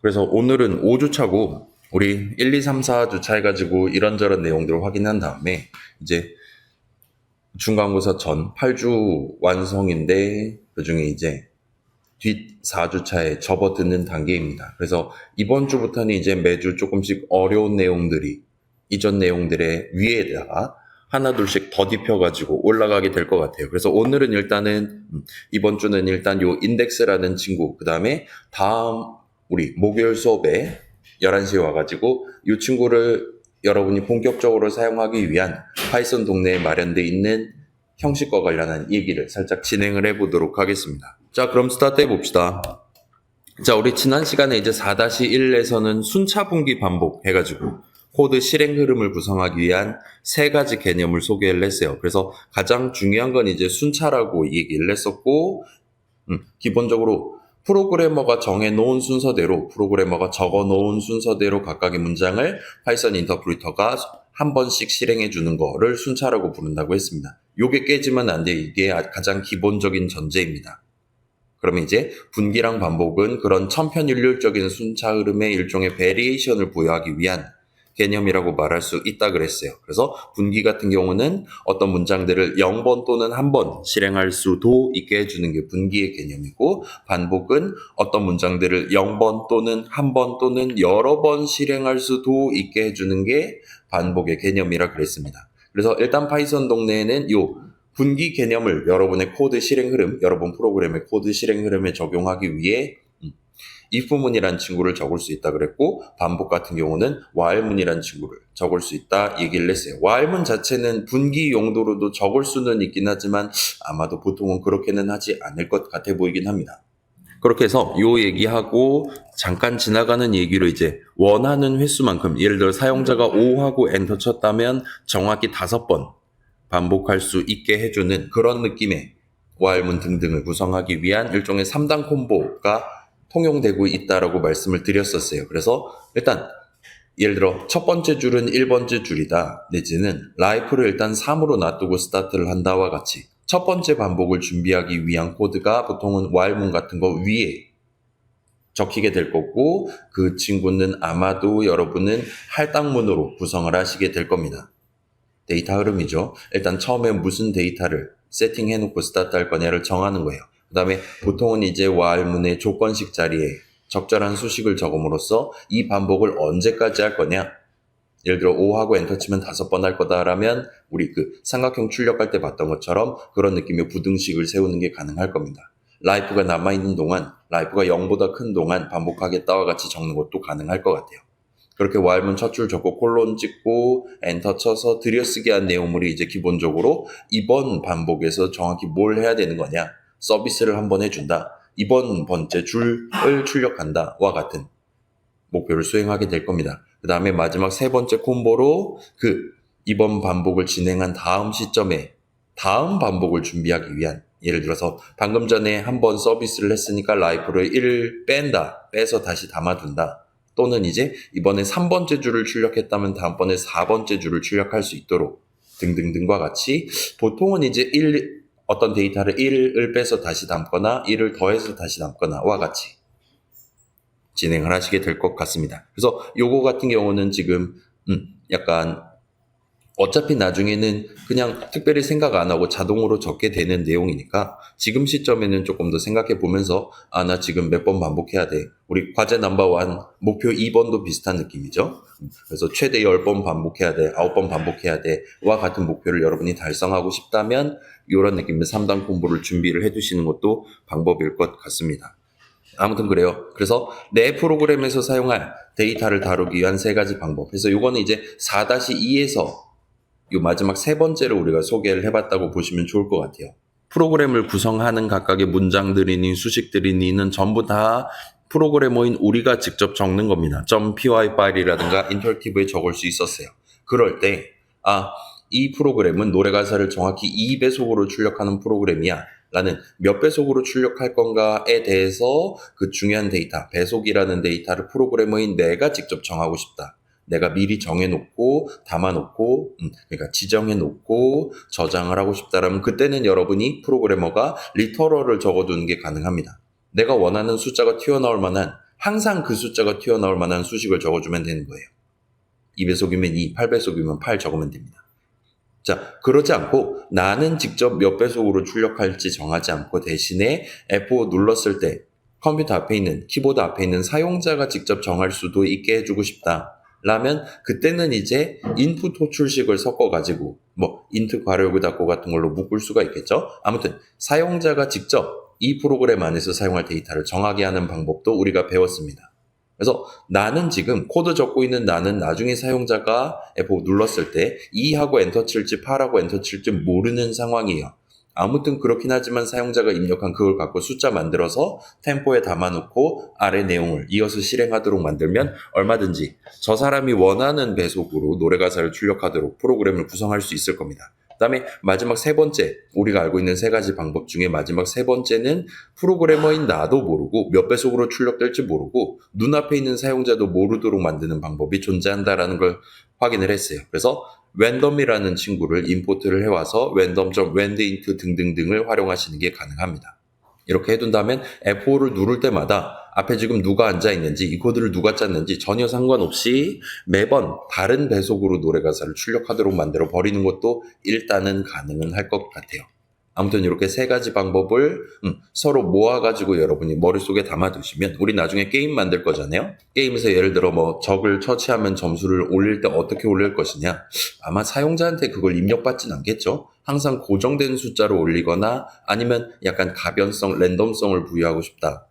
그래서 오늘은 5주차고 우리 1, 2, 3, 4주차 해가지고 이런저런 내용들을 확인한 다음에 이제 중간고사 전 8주 완성인데 그중에 이제 뒷 4주차에 접어드는 단계입니다. 그래서 이번 주부터는 이제 매주 조금씩 어려운 내용들이 이전 내용들의 위에다가 하나둘씩 더딥혀가지고 올라가게 될 것 같아요. 그래서 오늘은 일단은 이번 주는 일단 요 인덱스라는 친구, 그 다음에 다음 우리 목요일 수업에 11시에 와가지고 이 친구를 여러분이 본격적으로 사용하기 위한 파이썬 동네에 마련되어 있는 형식과 관련한 얘기를 살짝 진행을 해보도록 하겠습니다. 자, 그럼 스타트 해봅시다. 자, 우리 지난 시간에 이제 4-1에서는 순차 분기 반복 해가지고 코드 실행 흐름을 구성하기 위한 세 가지 개념을 소개를 했어요. 그래서 가장 중요한 건 이제 순차라고 얘기를 했었고, 기본적으로 프로그래머가 정해놓은 순서대로, 프로그래머가 적어놓은 순서대로 각각의 문장을 파이썬 인터프리터가 한 번씩 실행해 주는 거를 순차라고 부른다고 했습니다. 요게 깨지면 안 돼. 이게 가장 기본적인 전제입니다. 그러면 이제 분기랑 반복은 그런 천편일률적인 순차 흐름의 일종의 베리에이션을 부여하기 위한 개념이라고 말할 수 있다 그랬어요. 그래서 분기 같은 경우는 어떤 문장들을 0번 또는 1번 실행할 수도 있게 해주는 게 분기의 개념이고, 반복은 어떤 문장들을 0번 또는 1번 또는 여러 번 실행할 수도 있게 해주는 게 반복의 개념이라 그랬습니다. 그래서 일단 파이썬 동네에는 요 분기 개념을 여러분의 코드 실행 흐름, 여러분 프로그램의 코드 실행 흐름에 적용하기 위해 if문이라는 친구를 적을 수 있다 그랬고, 반복 같은 경우는 while문이라는 친구를 적을 수 있다 얘기를 했어요. while문 자체는 분기 용도로도 적을 수는 있긴 하지만 아마도 보통은 그렇게는 하지 않을 것 같아 보이긴 합니다. 그렇게 해서 요 얘기하고 잠깐 지나가는 얘기로 이제 원하는 횟수만큼, 예를 들어 사용자가 5하고 엔터 쳤다면 정확히 5번 반복할 수 있게 해주는 그런 느낌의 while문 등등을 구성하기 위한 일종의 3단 콤보가 통용되고 있다라고 말씀을 드렸었어요. 그래서 일단 예를 들어 첫 번째 줄은 1번째 줄이다, 내지는 life를 일단 3으로 놔두고 스타트를 한다와 같이 첫 번째 반복을 준비하기 위한 코드가 보통은 while문 같은 거 위에 적히게 될 거고, 그 친구는 아마도 여러분은 할당문으로 구성을 하시게 될 겁니다. 데이터 흐름이죠. 일단 처음에 무슨 데이터를 세팅해놓고 스타트할 거냐를 정하는 거예요. 그 다음에 보통은 이제 while문의 조건식 자리에 적절한 수식을 적음으로써 이 반복을 언제까지 할 거냐. 예를 들어 5하고 엔터 치면 5번 할 거다라면 우리 그 삼각형 출력할 때 봤던 것처럼 그런 느낌의 부등식을 세우는 게 가능할 겁니다. life가 남아있는 동안, life가 0보다 큰 동안 반복하겠다와 같이 적는 것도 가능할 것 같아요. 그렇게 while문 첫 줄 적고 콜론 찍고 엔터 쳐서 들여쓰기 한 내용물이 이제 기본적으로 이번 반복에서 정확히 뭘 해야 되는 거냐, 서비스를 한번 해준다, 이번 번째 줄을 출력한다 와 같은 목표를 수행하게 될 겁니다. 그 다음에 마지막 세 번째 콤보로 그 이번 반복을 진행한 다음 시점에 다음 반복을 준비하기 위한, 예를 들어서 방금 전에 한번 서비스를 했으니까 라이프를 1 뺀다, 빼서 다시 담아둔다, 또는 이제 이번에 3번째 줄을 출력했다면 다음번에 4번째 줄을 출력할 수 있도록 등등등과 같이 보통은 이제 어떤 데이터를 1을 빼서 다시 담거나 1을 더해서 다시 담거나 와 같이 진행을 하시게 될 것 같습니다. 그래서 요거 같은 경우는 지금 약간 어차피 나중에는 그냥 특별히 생각 안 하고 자동으로 적게 되는 내용이니까 지금 시점에는 조금 더 생각해 보면서 나 지금 몇 번 반복해야 돼. 우리 과제 넘버1 목표 2번도 비슷한 느낌이죠. 그래서 최대 10번 반복해야 돼, 9번 반복해야 돼 와 같은 목표를 여러분이 달성하고 싶다면 이런 느낌의 3단 콤보를 준비를 해 두시는 것도 방법일 것 같습니다. 아무튼 그래요. 그래서 내 프로그램에서 사용할 데이터를 다루기 위한 세 가지 방법. 그래서 요거는 이제 4-2에서 요 마지막 세 번째를 우리가 소개를 해봤다고 보시면 좋을 것 같아요. 프로그램을 구성하는 각각의 문장들이니 수식들이니는 전부 다 프로그래머인 우리가 직접 적는 겁니다. .py 파일이라든가 인터랙티브에 적을 수 있었어요. 그럴 때 이 프로그램은 노래 가사를 정확히 2배속으로 출력하는 프로그램이야 라는 몇 배속으로 출력할 건가에 대해서 그 중요한 데이터, 배속이라는 데이터를 프로그래머인 내가 직접 정하고 싶다. 내가 미리 정해놓고 담아놓고 그러니까 지정해놓고 저장을 하고 싶다라면 그때는 여러분이 프로그래머가 리터럴을 적어두는 게 가능합니다. 내가 원하는 숫자가 튀어나올 만한 항상 그 숫자가 튀어나올 만한 수식을 적어주면 되는 거예요. 2배속이면 2, 8배속이면 8 적으면 됩니다. 자, 그러지 않고 나는 직접 몇 배속으로 출력할지 정하지 않고 대신에 F5 눌렀을 때 컴퓨터 앞에 있는, 키보드 앞에 있는 사용자가 직접 정할 수도 있게 해주고 싶다. 라면 그때는 이제 인풋 호출식을 섞어가지고 뭐 int 괄호 닫고 같은 걸로 묶을 수가 있겠죠. 아무튼 사용자가 직접 이 프로그램 안에서 사용할 데이터를 정하게 하는 방법도 우리가 배웠습니다. 그래서 나는 지금 코드 적고 있는 나는 나중에 사용자가 F5 눌렀을 때 2하고 엔터 칠지 8하고 엔터 칠지 모르는 상황이에요. 아무튼 그렇긴 하지만 사용자가 입력한 그걸 갖고 숫자 만들어서 템포에 담아놓고 아래 내용을 이어서 실행하도록 만들면 얼마든지 저 사람이 원하는 배속으로 노래 가사를 출력하도록 프로그램을 구성할 수 있을 겁니다. 그 다음에 마지막 세 번째, 우리가 알고 있는 세 가지 방법 중에 마지막 세 번째는 프로그래머인 나도 모르고 몇 배속으로 출력될지 모르고 눈앞에 있는 사용자도 모르도록 만드는 방법이 존재한다라는 걸 확인을 했어요. 그래서 랜덤이라는 친구를 임포트를 해와서 random.randint 등등등을 활용하시는 게 가능합니다. 이렇게 해둔다면 F5를 누를 때마다 앞에 지금 누가 앉아있는지 이 코드를 누가 짰는지 전혀 상관없이 매번 다른 배속으로 노래 가사를 출력하도록 만들어 버리는 것도 일단은 가능은 할 것 같아요. 아무튼 이렇게 세 가지 방법을 서로 모아가지고 여러분이 머릿속에 담아두시면 우리 나중에 게임 만들 거잖아요. 게임에서 예를 들어 뭐 적을 처치하면 점수를 올릴 때 어떻게 올릴 것이냐. 아마 사용자한테 그걸 입력받진 않겠죠. 항상 고정된 숫자로 올리거나 아니면 약간 가변성, 랜덤성을 부여하고 싶다.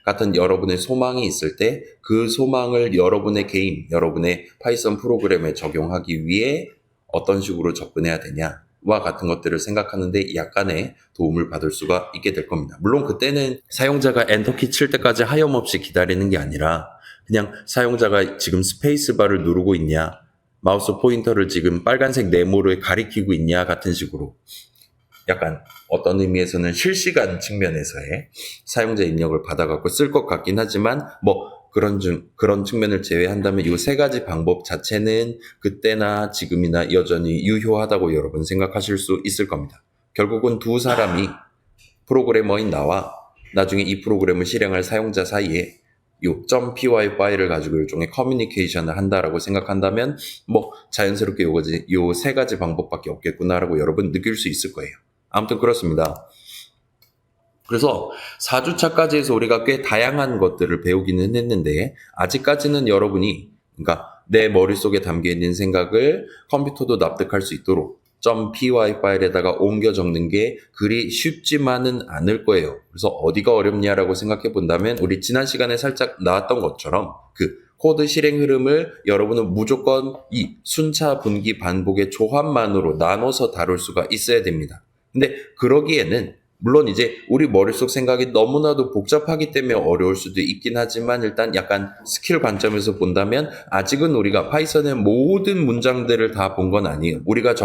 같은 여러분의 소망이 있을 때 그 소망을 여러분의 게임, 여러분의 파이썬 프로그램에 적용하기 위해 어떤 식으로 접근해야 되냐. 와 같은 것들을 생각하는데 약간의 도움을 받을 수가 있게 될 겁니다. 물론 그때는 사용자가 엔터키 칠 때까지 하염없이 기다리는 게 아니라 그냥 사용자가 지금 스페이스바를 누르고 있냐, 마우스 포인터를 지금 빨간색 네모로 가리키고 있냐 같은 식으로 약간 어떤 의미에서는 실시간 측면에서의 사용자 입력을 받아갖고 쓸 것 같긴 하지만 뭐 그런 측면을 제외한다면 이 세 가지 방법 자체는 그때나 지금이나 여전히 유효하다고 여러분 생각하실 수 있을 겁니다. 결국은 두 사람이 프로그래머인 나와 나중에 이 프로그램을 실행할 사용자 사이에 요 .py 파일을 가지고 일종의 커뮤니케이션을 한다라고 생각한다면 뭐 자연스럽게 요 세 가지 방법밖에 없겠구나라고 여러분 느낄 수 있을 거예요. 아무튼 그렇습니다. 그래서 4주차까지 해서 우리가 꽤 다양한 것들을 배우기는 했는데 아직까지는 여러분이 그러니까 내 머릿속에 담겨있는 생각을 컴퓨터도 납득할 수 있도록 .py 파일에다가 옮겨 적는 게 그리 쉽지만은 않을 거예요. 그래서 어디가 어렵냐라고 생각해 본다면 우리 지난 시간에 살짝 나왔던 것처럼 그 코드 실행 흐름을 여러분은 무조건 이 순차, 분기, 반복의 조합만으로 나눠서 다룰 수가 있어야 됩니다. 근데 그러기에는 물론 이제 우리 머릿속 생각이 너무나도 복잡하기 때문에 어려울 수도 있긴 하지만 일단 약간 스킬 관점에서 본다면 아직은 우리가 파이썬의 모든 문장들을 다 본 건 아니에요. 우리가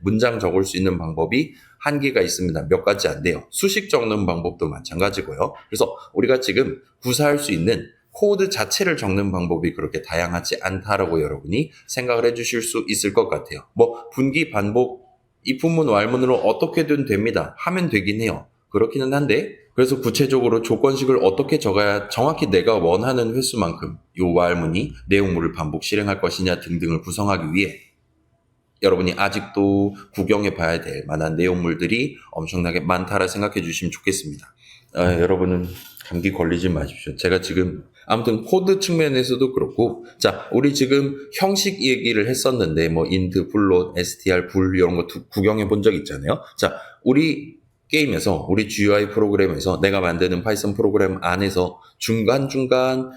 문장 적을 수 있는 방법이 한계가 있습니다. 몇 가지 안 돼요. 수식 적는 방법도 마찬가지고요. 그래서 우리가 지금 구사할 수 있는 코드 자체를 적는 방법이 그렇게 다양하지 않다라고 여러분이 생각을 해주실 수 있을 것 같아요. 뭐 분기, 반복, if문, while문으로 어떻게든 됩니다. 하면 되긴 해요. 그렇기는 한데 그래서 구체적으로 조건식을 어떻게 적어야 정확히 내가 원하는 횟수만큼 이 while문이 내용물을 반복 실행할 것이냐 등등을 구성하기 위해 여러분이 아직도 구경해 봐야 될 만한 내용물들이 엄청나게 많다라 생각해 주시면 좋겠습니다. 여러분은 감기 걸리지 마십시오. 제가 지금 아무튼 코드 측면에서도 그렇고 자 우리 지금 형식 얘기를 했었는데 뭐 int, float, str, bool 이런 거 구경해 본 적 있잖아요. 자 우리 게임에서 우리 GUI 프로그램에서 내가 만드는 파이썬 프로그램 안에서 중간중간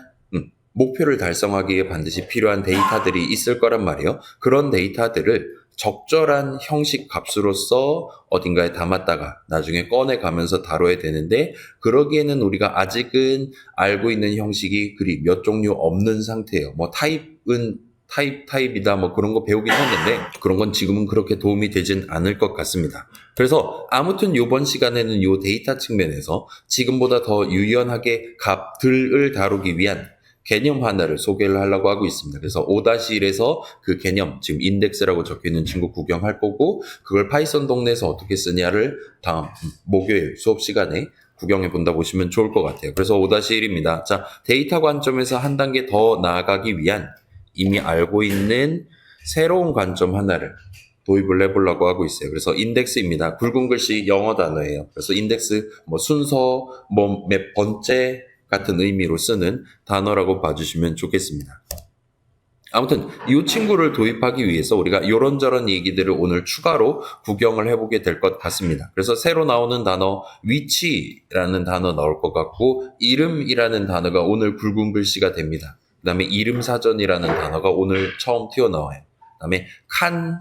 목표를 달성하기에 반드시 필요한 데이터들이 있을 거란 말이에요. 그런 데이터들을 적절한 형식 값으로서 어딘가에 담았다가 나중에 꺼내가면서 다뤄야 되는데 그러기에는 우리가 아직은 알고 있는 형식이 그리 몇 종류 없는 상태예요. 뭐 타입은 타입이다 뭐 그런 거 배우긴 했는데 그런 건 지금은 그렇게 도움이 되진 않을 것 같습니다. 그래서 아무튼 이번 시간에는 이 데이터 측면에서 지금보다 더 유연하게 값들을 다루기 위한 개념 하나를 소개를 하려고 하고 있습니다. 그래서 5-1에서 그 개념, 지금 인덱스라고 적혀있는 친구 구경할 거고 그걸 파이썬 동네에서 어떻게 쓰냐를 다음 목요일 수업 시간에 구경해 본다 보시면 좋을 것 같아요. 그래서 5-1입니다. 자, 데이터 관점에서 한 단계 더 나아가기 위한 이미 알고 있는 새로운 관점 하나를 도입을 해보려고 하고 있어요. 그래서 인덱스입니다. 굵은 글씨 영어 단어예요. 그래서 인덱스, 순서, 몇 번째 같은 의미로 쓰는 단어라고 봐주시면 좋겠습니다. 아무튼 이 친구를 도입하기 위해서 우리가 이런저런 얘기들을 오늘 추가로 구경을 해보게 될 것 같습니다. 그래서 새로 나오는 단어 위치라는 단어 나올 것 같고 이름이라는 단어가 오늘 굵은 글씨가 됩니다. 그 다음에 이름사전이라는 단어가 오늘 처음 튀어나와요. 그 다음에 칸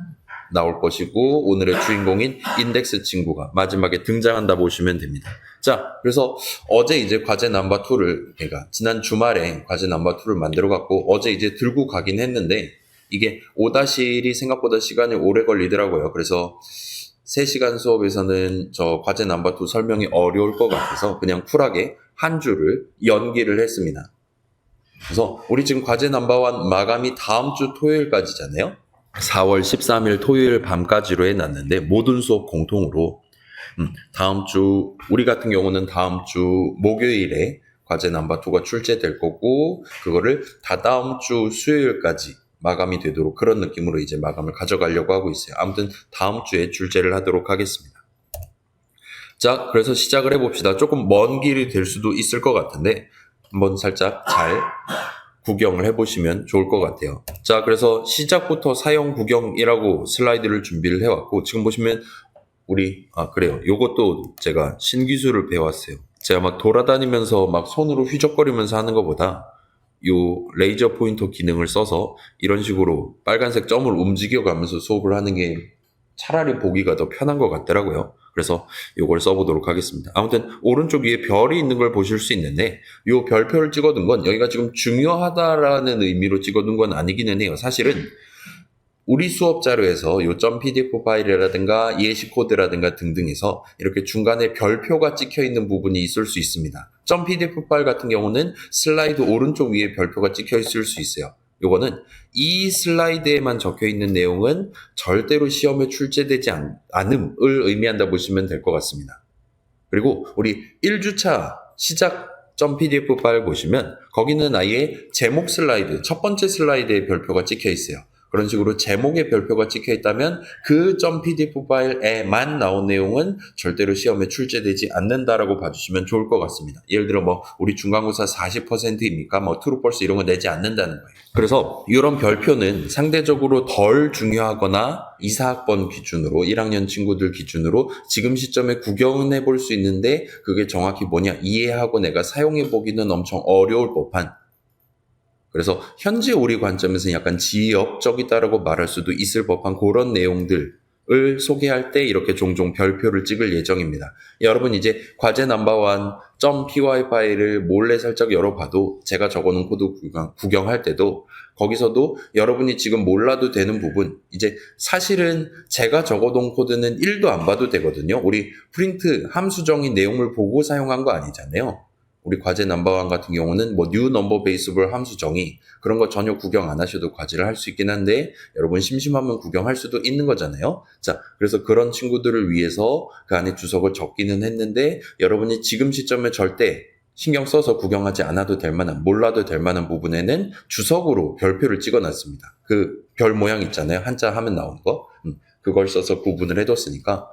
나올 것이고 오늘의 주인공인 인덱스 친구가 마지막에 등장한다 보시면 됩니다. 자, 그래서 어제 이제 과제 넘버 2를 제가 지난 주말에 과제 넘버 2를 만들어 갖고 어제 이제 들고 가긴 했는데 이게 5-1이 생각보다 시간이 오래 걸리더라고요. 그래서 3시간 수업에서는 저 과제 넘버 2 설명이 어려울 것 같아서 그냥 쿨하게 한 주를 연기를 했습니다. 그래서 우리 지금 과제 넘버 1 마감이 다음 주 토요일까지잖아요. 4월 13일 토요일 밤까지로 해놨는데 모든 수업 공통으로 다음 주 우리 같은 경우는 다음 주 목요일에 과제 넘버 2가 출제될 거고 그거를 다다음 주 수요일까지 마감이 되도록 그런 느낌으로 이제 마감을 가져가려고 하고 있어요. 아무튼 다음 주에 출제를 하도록 하겠습니다. 자, 그래서 시작을 해봅시다. 조금 먼 길이 될 수도 있을 것 같은데 한번 살짝 잘 구경을 해보시면 좋을 것 같아요. 자, 그래서 시작부터 사용 구경이라고 슬라이드를 준비를 해왔고 지금 보시면 그래요. 요것도 제가 신기술을 배웠어요. 제가 막 돌아다니면서 막 손으로 휘적거리면서 하는 것보다 요 레이저 포인터 기능을 써서 이런 식으로 빨간색 점을 움직여가면서 수업을 하는 게 차라리 보기가 더 편한 것 같더라고요. 그래서 이걸 써보도록 하겠습니다. 아무튼 오른쪽 위에 별이 있는 걸 보실 수 있는데 이 별표를 찍어둔 건 여기가 지금 중요하다라는 의미로 찍어둔 건 아니기는 해요. 사실은 우리 수업 자료에서 요 .pdf 파일이라든가 예시 코드라든가 등등에서 이렇게 중간에 별표가 찍혀 있는 부분이 있을 수 있습니다. .pdf 파일 같은 경우는 슬라이드 오른쪽 위에 별표가 찍혀 있을 수 있어요. 요거는 이 슬라이드에만 적혀 있는 내용은 절대로 시험에 출제되지 않음을 의미한다 보시면 될 것 같습니다. 그리고 우리 1주차 시작 .pdf 파일 보시면 거기는 아예 제목 슬라이드, 첫 번째 슬라이드에 별표가 찍혀 있어요. 그런 식으로 제목에 별표가 찍혀 있다면 그 .pdf 파일에만 나온 내용은 절대로 시험에 출제되지 않는다라고 봐주시면 좋을 것 같습니다. 예를 들어 우리 중간고사 40%입니까? true false 이런 거 내지 않는다는 거예요. 그래서 이런 별표는 상대적으로 덜 중요하거나 2, 4학번 기준으로 1학년 친구들 기준으로 지금 시점에 구경은 해볼 수 있는데 그게 정확히 뭐냐 이해하고 내가 사용해 보기는 엄청 어려울 법한 그래서 현재 우리 관점에서는 약간 지역적이다라고 말할 수도 있을 법한 그런 내용들을 소개할 때 이렇게 종종 별표를 찍을 예정입니다. 여러분 이제 과제 넘버 1 .py 파일을 몰래 살짝 열어봐도 제가 적어놓은 코드 구경할 때도 거기서도 여러분이 지금 몰라도 되는 부분 이제 사실은 제가 적어놓은 코드는 1도 안 봐도 되거든요. 우리 프린트 함수정의 내용을 보고 사용한 거 아니잖아요. 우리 과제 넘버 1 같은 경우는 new number baseable 함수 정의 그런 거 전혀 구경 안 하셔도 과제를 할 수 있긴 한데 여러분 심심하면 구경할 수도 있는 거잖아요. 자, 그래서 그런 친구들을 위해서 그 안에 주석을 적기는 했는데 여러분이 지금 시점에 절대 신경 써서 구경하지 않아도 될 만한 몰라도 될 만한 부분에는 주석으로 별표를 찍어놨습니다. 그 별 모양 있잖아요. 한자 하면 나오는 거. 그걸 써서 구분을 해뒀으니까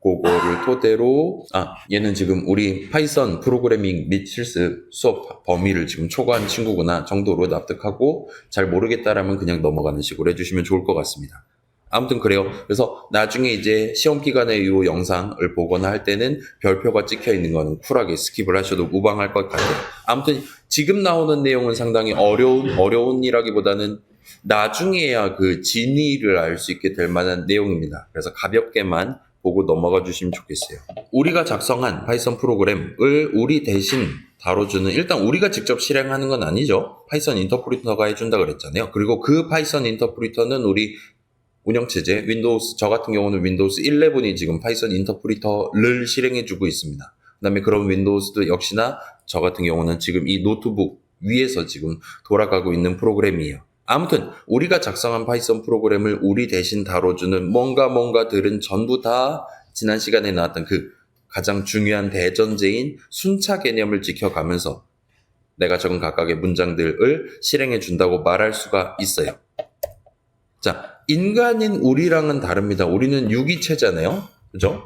그거를 토대로 얘는 지금 우리 파이썬 프로그래밍 및 실습 수업 범위를 지금 초과한 친구구나 정도로 납득하고 잘 모르겠다라면 그냥 넘어가는 식으로 해주시면 좋을 것 같습니다. 아무튼 그래요. 그래서 나중에 이제 시험 기간에 이 영상을 보거나 할 때는 별표가 찍혀 있는 거는 쿨하게 스킵을 하셔도 무방할 것 같아요. 아무튼 지금 나오는 내용은 상당히 어려운 이라기보다는 나중에야 그 진위를 알 수 있게 될 만한 내용입니다. 그래서 가볍게만 보고 넘어가 주시면 좋겠어요. 우리가 작성한 파이썬 프로그램을 우리 대신 다뤄주는 일단 우리가 직접 실행하는 건 아니죠. 파이썬 인터프리터가 해준다 그랬잖아요. 그리고 그 파이썬 인터프리터는 우리 운영체제 윈도우스 저 같은 경우는 윈도우스 11이 지금 파이썬 인터프리터를 실행해주고 있습니다. 그 다음에 그런 윈도우스도 역시나 저 같은 경우는 지금 이 노트북 위에서 지금 돌아가고 있는 프로그램이에요. 아무튼 우리가 작성한 파이썬 프로그램을 우리 대신 다뤄주는 뭔가들은 전부 다 지난 시간에 나왔던 그 가장 중요한 대전제인 순차 개념을 지켜가면서 내가 적은 각각의 문장들을 실행해 준다고 말할 수가 있어요. 자, 인간인 우리랑은 다릅니다. 우리는 유기체잖아요. 그죠?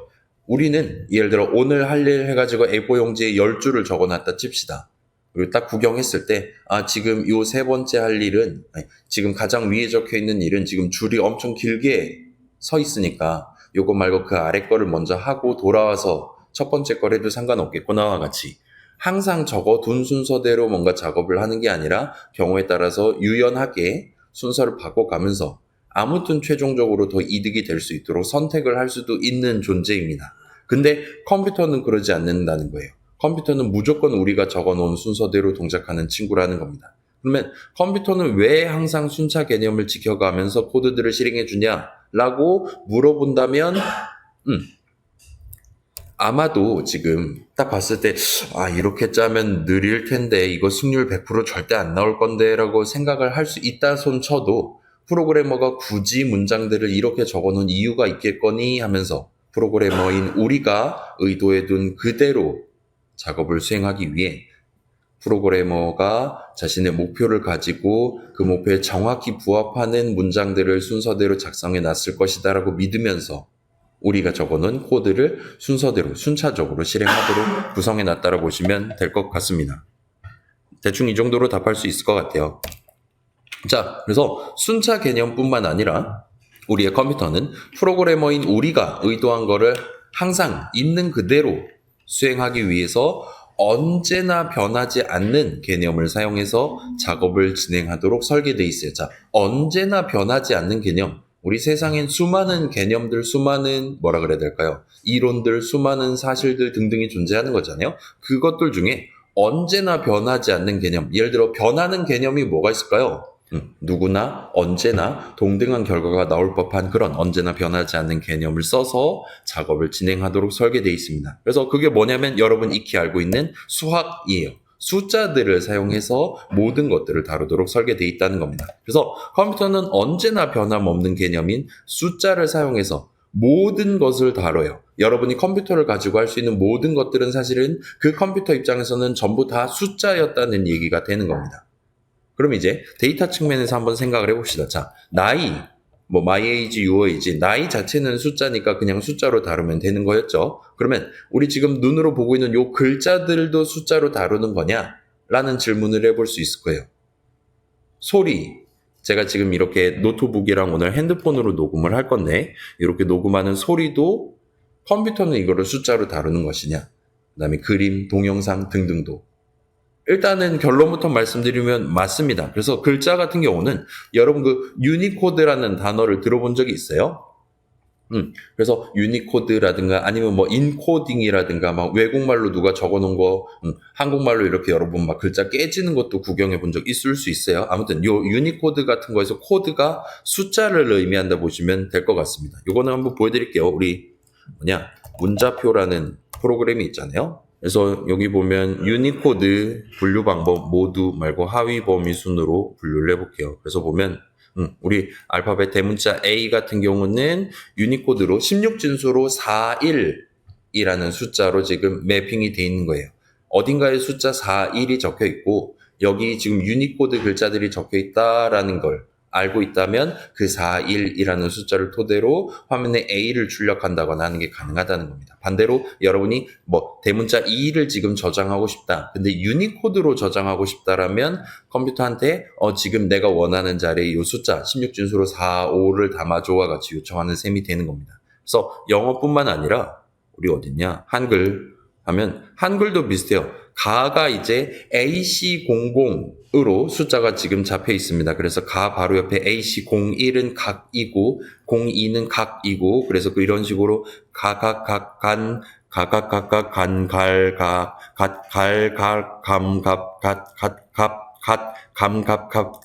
우리는 예를 들어 오늘 할 일 해가지고 A4 용지에 10줄을 적어놨다 칩시다. 그리고 딱 구경했을 때, 지금 요 세 번째 할 일은, 지금 가장 위에 적혀 있는 일은 지금 줄이 엄청 길게 서 있으니까 요거 말고 그 아래 거를 먼저 하고 돌아와서 첫 번째 걸 해도 상관없겠구나와 같이 항상 적어둔 순서대로 뭔가 작업을 하는 게 아니라 경우에 따라서 유연하게 순서를 바꿔가면서 아무튼 최종적으로 더 이득이 될 수 있도록 선택을 할 수도 있는 존재입니다. 근데 컴퓨터는 그러지 않는다는 거예요. 컴퓨터는 무조건 우리가 적어놓은 순서대로 동작하는 친구라는 겁니다. 그러면 컴퓨터는 왜 항상 순차 개념을 지켜가면서 코드들을 실행해 주냐라고 물어본다면 아마도 지금 딱 봤을 때 이렇게 짜면 느릴 텐데 이거 승률 100% 절대 안 나올 건데 라고 생각을 할 수 있다 손 쳐도 프로그래머가 굳이 문장들을 이렇게 적어놓은 이유가 있겠거니 하면서 프로그래머인 우리가 의도해둔 그대로 작업을 수행하기 위해 프로그래머가 자신의 목표를 가지고 그 목표에 정확히 부합하는 문장들을 순서대로 작성해 놨을 것이다라고 믿으면서 우리가 적어놓은 코드를 순서대로 순차적으로 실행하도록 구성해 놨다고 보시면 될 것 같습니다. 대충 이 정도로 답할 수 있을 것 같아요. 자, 그래서 순차 개념뿐만 아니라 우리의 컴퓨터는 프로그래머인 우리가 의도한 거를 항상 있는 그대로 수행하기 위해서 언제나 변하지 않는 개념을 사용해서 작업을 진행하도록 설계되어 있어요. 자, 언제나 변하지 않는 개념. 우리 세상엔 수많은 개념들, 수많은 뭐라 그래야 될까요? 이론들, 수많은 사실들 등등이 존재하는 거잖아요. 그것들 중에 언제나 변하지 않는 개념. 예를 들어 변하는 개념이 뭐가 있을까요? 누구나 언제나 동등한 결과가 나올 법한 그런 언제나 변하지 않는 개념을 써서 작업을 진행하도록 설계되어 있습니다. 그래서 그게 뭐냐면 여러분 익히 알고 있는 수학이에요. 숫자들을 사용해서 모든 것들을 다루도록 설계되어 있다는 겁니다. 그래서 컴퓨터는 언제나 변함없는 개념인 숫자를 사용해서 모든 것을 다뤄요. 여러분이 컴퓨터를 가지고 할 수 있는 모든 것들은 사실은 그 컴퓨터 입장에서는 전부 다 숫자였다는 얘기가 되는 겁니다. 그럼 이제 데이터 측면에서 한번 생각을 해봅시다. 자, 나이, my age, your age, 나이 자체는 숫자니까 그냥 숫자로 다루면 되는 거였죠. 그러면 우리 지금 눈으로 보고 있는 요 글자들도 숫자로 다루는 거냐? 라는 질문을 해볼 수 있을 거예요. 소리, 제가 지금 이렇게 노트북이랑 오늘 핸드폰으로 녹음을 할 건데 이렇게 녹음하는 소리도 컴퓨터는 이거를 숫자로 다루는 것이냐? 그 다음에 그림, 동영상 등등도. 일단은 결론부터 말씀드리면 맞습니다. 그래서 글자 같은 경우는 여러분 그 유니코드라는 단어를 들어본 적이 있어요? 그래서 유니코드라든가 아니면 뭐 인코딩이라든가 막 외국말로 누가 적어놓은 거 한국말로 이렇게 여러분 막 글자 깨지는 것도 구경해 본 적 있을 수 있어요. 아무튼 요 유니코드 같은 거에서 코드가 숫자를 의미한다 보시면 될 것 같습니다. 요거는 한번 보여드릴게요. 우리 문자표라는 프로그램이 있잖아요. 그래서 여기 보면 유니코드 분류 방법 모두 말고 하위 범위 순으로 분류를 해볼게요. 그래서 보면 우리 알파벳 대문자 A 같은 경우는 유니코드로 16진수로 41이라는 숫자로 지금 매핑이 되어 있는 거예요. 어딘가에 숫자 41이 적혀 있고 여기 지금 유니코드 글자들이 적혀 있다라는 걸 알고 있다면 그 41이라는 숫자를 토대로 화면에 A를 출력한다거나 하는 게 가능하다는 겁니다. 반대로 여러분이 뭐 대문자 2를 지금 저장하고 싶다. 근데 유니코드로 저장하고 싶다라면 컴퓨터한테 지금 내가 원하는 자리에 이 숫자 16진수로 4, 5를 담아줘와 같이 요청하는 셈이 되는 겁니다. 그래서 영어뿐만 아니라 우리 어딨냐? 한글 하면 한글도 비슷해요. 가가 이제 AC00으로 숫자가 지금 잡혀 있습니다. 그래서 가 바로 옆에 AC01은 각이고 02는 각이고 그래서 이런 식으로 가각각간 가각각각 간갈각 갓갈각 감갑 갓갓갑 감갑갑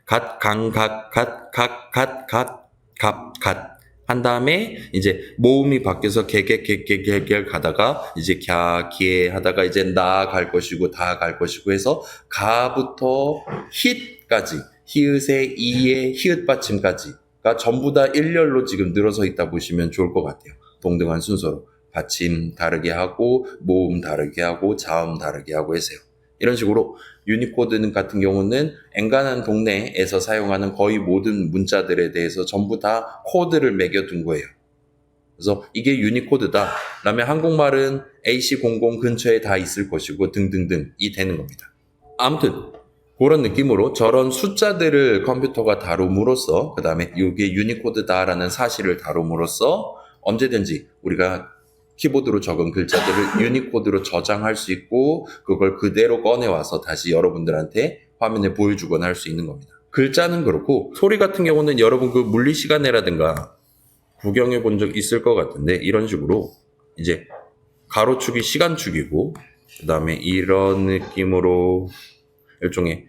갓강각 갓갓갓갓갓갓 한 다음에 이제 모음이 바뀌어서 개개개개개개 가다가 이제 갸기에 하다가 이제 나 갈 것이고 다 갈 것이고 해서 가부터 hit까지 히읗의 이의 히읗 받침까지가 전부 다 일렬로 지금 늘어서 있다 보시면 좋을 것 같아요. 동등한 순서로. 받침 다르게 하고 모음 다르게 하고 자음 다르게 하고 해서요. 이런 식으로 유니코드 같은 경우는 엔간한 동네에서 사용하는 거의 모든 문자들에 대해서 전부 다 코드를 매겨둔 거예요. 그래서 이게 유니코드다 라면 한국말은 AC00 근처에 다 있을 것이고 등등등이 되는 겁니다. 아무튼 그런 느낌으로 저런 숫자들을 컴퓨터가 다룸으로써 그 다음에 이게 유니코드다라는 사실을 다룸으로써 언제든지 우리가 키보드로 적은 글자들을 유니코드로 저장할 수 있고 그걸 그대로 꺼내와서 다시 여러분들한테 화면에 보여주거나 할 수 있는 겁니다. 글자는 그렇고 소리 같은 경우는 여러분 그 물리 시간에라든가 구경해 본 적 있을 것 같은데 이런 식으로 이제 가로축이 시간축이고 그 다음에 이런 느낌으로 일종의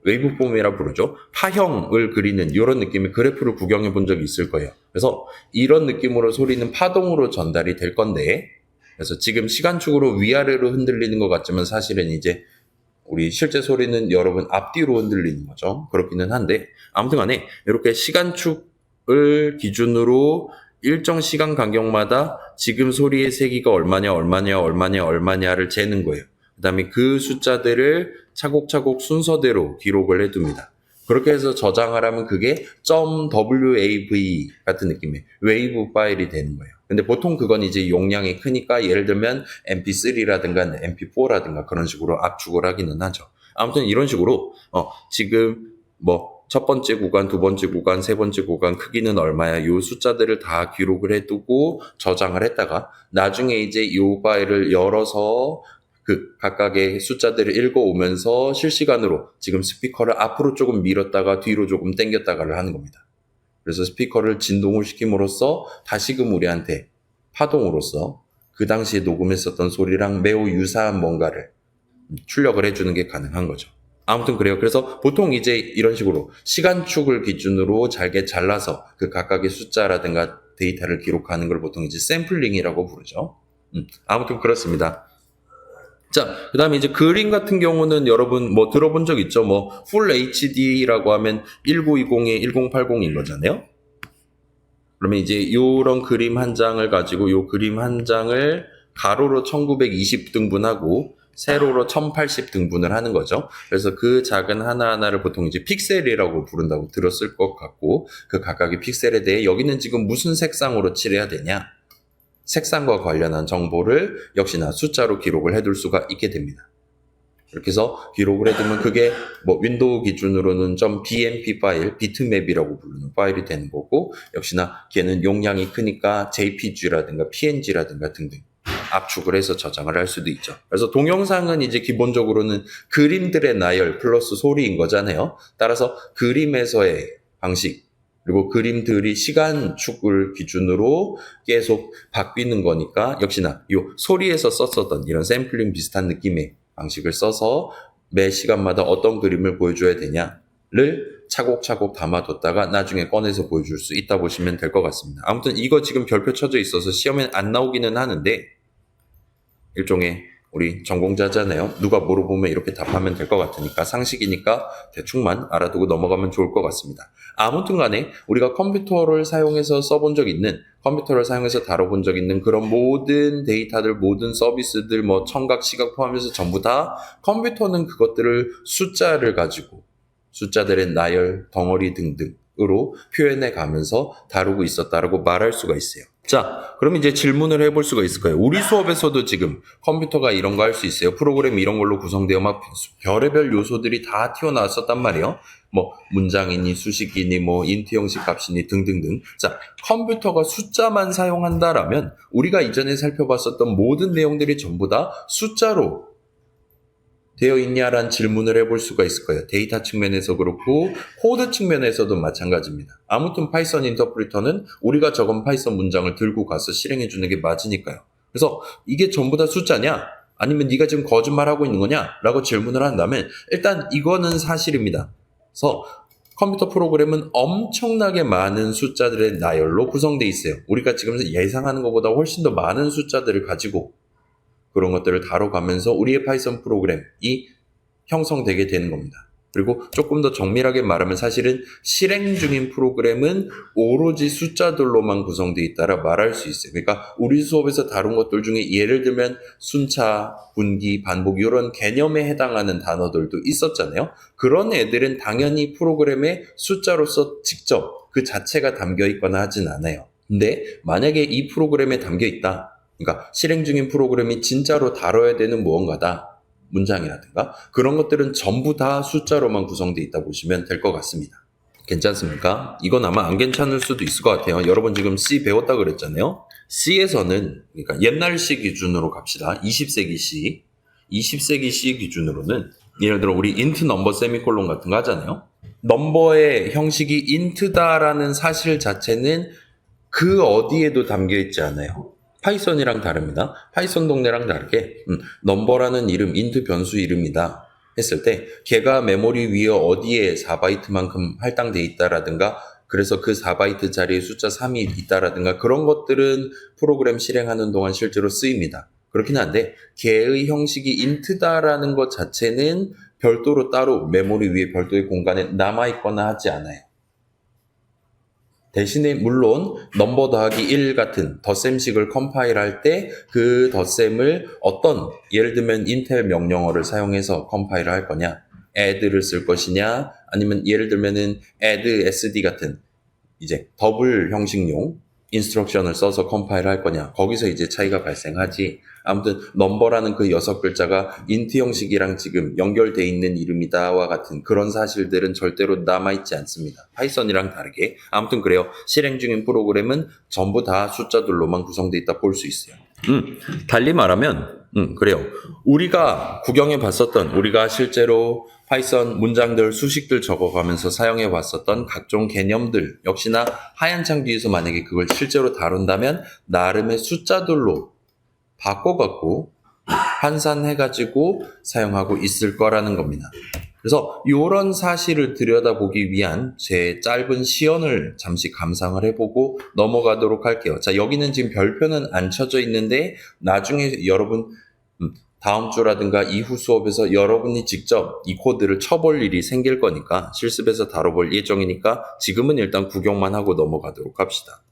웨이브폼이라 부르죠. 파형을 그리는 이런 느낌의 그래프를 구경해 본 적이 있을 거예요. 그래서 이런 느낌으로 소리는 파동으로 전달이 될 건데 그래서 지금 시간축으로 위아래로 흔들리는 것 같지만 사실은 이제 우리 실제 소리는 여러분 앞뒤로 흔들리는 거죠. 그렇기는 한데 아무튼 간에 이렇게 시간축을 기준으로 일정 시간 간격마다 지금 소리의 세기가 얼마냐를 재는 거예요. 그 다음에 그 숫자들을 차곡차곡 순서대로 기록을 해둡니다. 그렇게 해서 저장을 하면 그게 .wav 같은 느낌의 웨이브 파일이 되는 거예요. 근데 보통 그건 이제 용량이 크니까 예를 들면 mp3라든가 mp4라든가 그런 식으로 압축을 하기는 하죠. 아무튼 이런 식으로 지금 뭐 첫 번째 구간, 두 번째 구간, 세 번째 구간 크기는 얼마야 요 숫자들을 다 기록을 해두고 저장을 했다가 나중에 이제 요 파일을 열어서 그 각각의 숫자들을 읽어오면서 실시간으로 지금 스피커를 앞으로 조금 밀었다가 뒤로 조금 당겼다가를 하는 겁니다. 그래서 스피커를 진동을 시킴으로써 다시금 우리한테 파동으로써 그 당시에 녹음했었던 소리랑 매우 유사한 뭔가를 출력을 해주는 게 가능한 거죠. 아무튼 그래요. 그래서 보통 이제 이런 식으로 시간축을 기준으로 잘게 잘라서 그 각각의 숫자라든가 데이터를 기록하는 걸 보통 이제 샘플링이라고 부르죠. 아무튼 그렇습니다. 자, 그 다음에 이제 그림 같은 경우는 여러분 뭐 들어본 적 있죠? 뭐, 풀 HD라고 하면 1920에 1080인 거잖아요? 그러면 이제 요런 그림 한 장을 가지고 요 그림 한 장을 가로로 1920 등분하고 세로로 1080 등분을 하는 거죠. 그래서 그 작은 하나하나를 보통 이제 픽셀이라고 부른다고 들었을 것 같고 그 각각의 픽셀에 대해 여기는 지금 무슨 색상으로 칠해야 되냐? 색상과 관련한 정보를 역시나 숫자로 기록을 해둘 수가 있게 됩니다. 이렇게 해서 기록을 해두면 그게 뭐 윈도우 기준으로는 .bmp 파일, 비트맵이라고 부르는 파일이 되는 거고 역시나 걔는 용량이 크니까 jpg라든가 png라든가 등등 압축을 해서 저장을 할 수도 있죠. 그래서 동영상은 이제 기본적으로는 그림들의 나열 플러스 소리인 거잖아요. 따라서 그림에서의 방식 그리고 그림들이 시간축을 기준으로 계속 바뀌는 거니까 역시나 이 소리에서 썼었던 이런 샘플링 비슷한 느낌의 방식을 써서 매 시간마다 어떤 그림을 보여줘야 되냐를 차곡차곡 담아뒀다가 나중에 꺼내서 보여줄 수 있다 보시면 될 것 같습니다. 아무튼 이거 지금 별표 쳐져 있어서 시험에 안 나오기는 하는데 일종의 우리 전공자잖아요. 누가 물어보면 이렇게 답하면 될 것 같으니까 상식이니까 대충만 알아두고 넘어가면 좋을 것 같습니다. 아무튼 간에 우리가 컴퓨터를 사용해서 써본 적 있는 컴퓨터를 사용해서 다뤄본 적 있는 그런 모든 데이터들, 모든 서비스들, 뭐 청각, 시각 포함해서 전부 다 컴퓨터는 그것들을 숫자를 가지고 숫자들의 나열, 덩어리 등등으로 표현해 가면서 다루고 있었다라고 말할 수가 있어요. 자, 그럼 이제 질문을 해볼 수가 있을 거예요. 우리 수업에서도 지금 컴퓨터가 이런 거 할 수 있어요. 프로그램이 이런 걸로 구성되어 막 별의별 요소들이 다 튀어나왔었단 말이에요. 뭐 문장이니 수식이니 뭐 인트 형식 값이니 등등등. 자, 컴퓨터가 숫자만 사용한다라면 우리가 이전에 살펴봤었던 모든 내용들이 전부 다 숫자로 되어 있냐라는 질문을 해볼 수가 있을 거예요. 데이터 측면에서 그렇고 코드 측면에서도 마찬가지입니다. 아무튼 파이썬 인터프리터는 우리가 적은 파이썬 문장을 들고 가서 실행해 주는 게 맞으니까요. 그래서 이게 전부 다 숫자냐? 아니면 네가 지금 거짓말하고 있는 거냐? 라고 질문을 한다면 일단 이거는 사실입니다. 그래서 컴퓨터 프로그램은 엄청나게 많은 숫자들의 나열로 구성되어 있어요. 우리가 지금 예상하는 것보다 훨씬 더 많은 숫자들을 가지고 그런 것들을 다뤄가면서 우리의 파이썬 프로그램이 형성되게 되는 겁니다. 그리고 조금 더 정밀하게 말하면 사실은 실행 중인 프로그램은 오로지 숫자들로만 구성되어 있다라 말할 수 있어요. 그러니까 우리 수업에서 다룬 것들 중에 예를 들면 순차, 분기, 반복 이런 개념에 해당하는 단어들도 있었잖아요. 그런 애들은 당연히 프로그램에 숫자로서 직접 그 자체가 담겨 있거나 하진 않아요. 근데 만약에 이 프로그램에 담겨 있다. 그러니까 실행 중인 프로그램이 진짜로 다뤄야 되는 무언가다. 문장이라든가 그런 것들은 전부 다 숫자로만 구성되어 있다 보시면 될 것 같습니다. 괜찮습니까? 이건 아마 안 괜찮을 수도 있을 것 같아요. 여러분 지금 C 배웠다 그랬잖아요. C에서는 그러니까 옛날 C 기준으로 갑시다. 20세기 C. 20세기 C 기준으로는 예를 들어 우리 int 넘버 세미콜론 같은 거 하잖아요. 넘버의 형식이 int다라는 사실 자체는 그 어디에도 담겨 있지 않아요. 파이썬이랑 다릅니다. 파이썬 동네랑 다르게 넘버라는 이름, int 변수 이름이다 했을 때 걔가 메모리 위에 어디에 4바이트만큼 할당돼 있다라든가 그래서 그 4바이트 자리에 숫자 3이 있다라든가 그런 것들은 프로그램 실행하는 동안 실제로 쓰입니다. 그렇긴 한데 걔의 형식이 int다라는 것 자체는 별도로 따로 메모리 위에 별도의 공간에 남아있거나 하지 않아요. 대신에 물론 넘버 더하기 1 같은 덧셈식을 컴파일할 때 그 덧셈을 어떤 예를 들면 인텔 명령어를 사용해서 컴파일을 할 거냐 add를 쓸 것이냐 아니면 예를 들면은 add sd 같은 이제 더블 형식용 인스트럭션을 써서 컴파일 할 거냐 거기서 이제 차이가 발생하지 아무튼 넘버라는 그 6글자가 int 형식이랑 지금 연결돼 있는 이름이다와 같은 그런 사실들은 절대로 남아있지 않습니다. 파이썬이랑 다르게 아무튼 그래요. 실행 중인 프로그램은 전부 다 숫자들로만 구성되어 있다 볼 수 있어요. 달리 말하면 그래요. 우리가 구경해 봤었던 우리가 실제로 파이썬 문장들, 수식들 적어가면서 사용해 봤었던 각종 개념들 역시나 하얀 창 뒤에서 만약에 그걸 실제로 다룬다면 나름의 숫자들로 바꿔갖고 환산해가지고 사용하고 있을 거라는 겁니다. 그래서 이런 사실을 들여다보기 위한 제 짧은 시연을 잠시 감상을 해보고 넘어가도록 할게요. 자, 여기는 지금 별표는 안 쳐져 있는데 나중에 여러분 다음 주라든가 이후 수업에서 여러분이 직접 이 코드를 쳐볼 일이 생길 거니까 실습에서 다뤄볼 예정이니까 지금은 일단 구경만 하고 넘어가도록 합시다.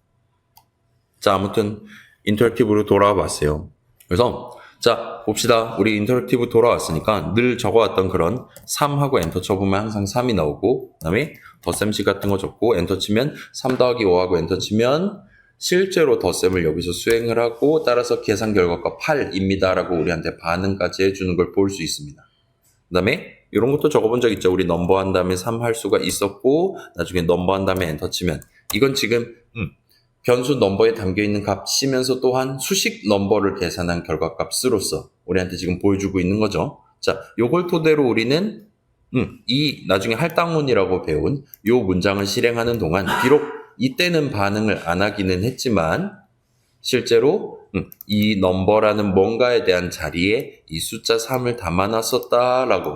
자, 아무튼 인터랙티브로 돌아와 봤어요. 그래서 자 봅시다. 우리 인터랙티브 돌아왔으니까 늘 적어왔던 그런 3하고 엔터 쳐보면 항상 3이 나오고 그 다음에 덧셈식 같은 거 적고 엔터 치면 3 더하기 5하고 엔터 치면 실제로 덧셈을 여기서 수행을 하고 따라서 계산 결과가 8입니다 라고 우리한테 반응까지 해주는 걸 볼 수 있습니다. 그 다음에 이런 것도 적어본 적 있죠. 우리 넘버 한 다음에 3 할 수가 있었고 나중에 넘버 한 다음에 엔터 치면 이건 지금 변수 넘버에 담겨있는 값이면서 또한 수식 넘버를 계산한 결과값으로서 우리한테 지금 보여주고 있는 거죠. 자, 요걸 토대로 우리는 이 나중에 할당문이라고 배운 요 문장을 실행하는 동안 비록 이때는 반응을 안 하기는 했지만 실제로 이 넘버라는 뭔가에 대한 자리에 이 숫자 3을 담아놨었다라고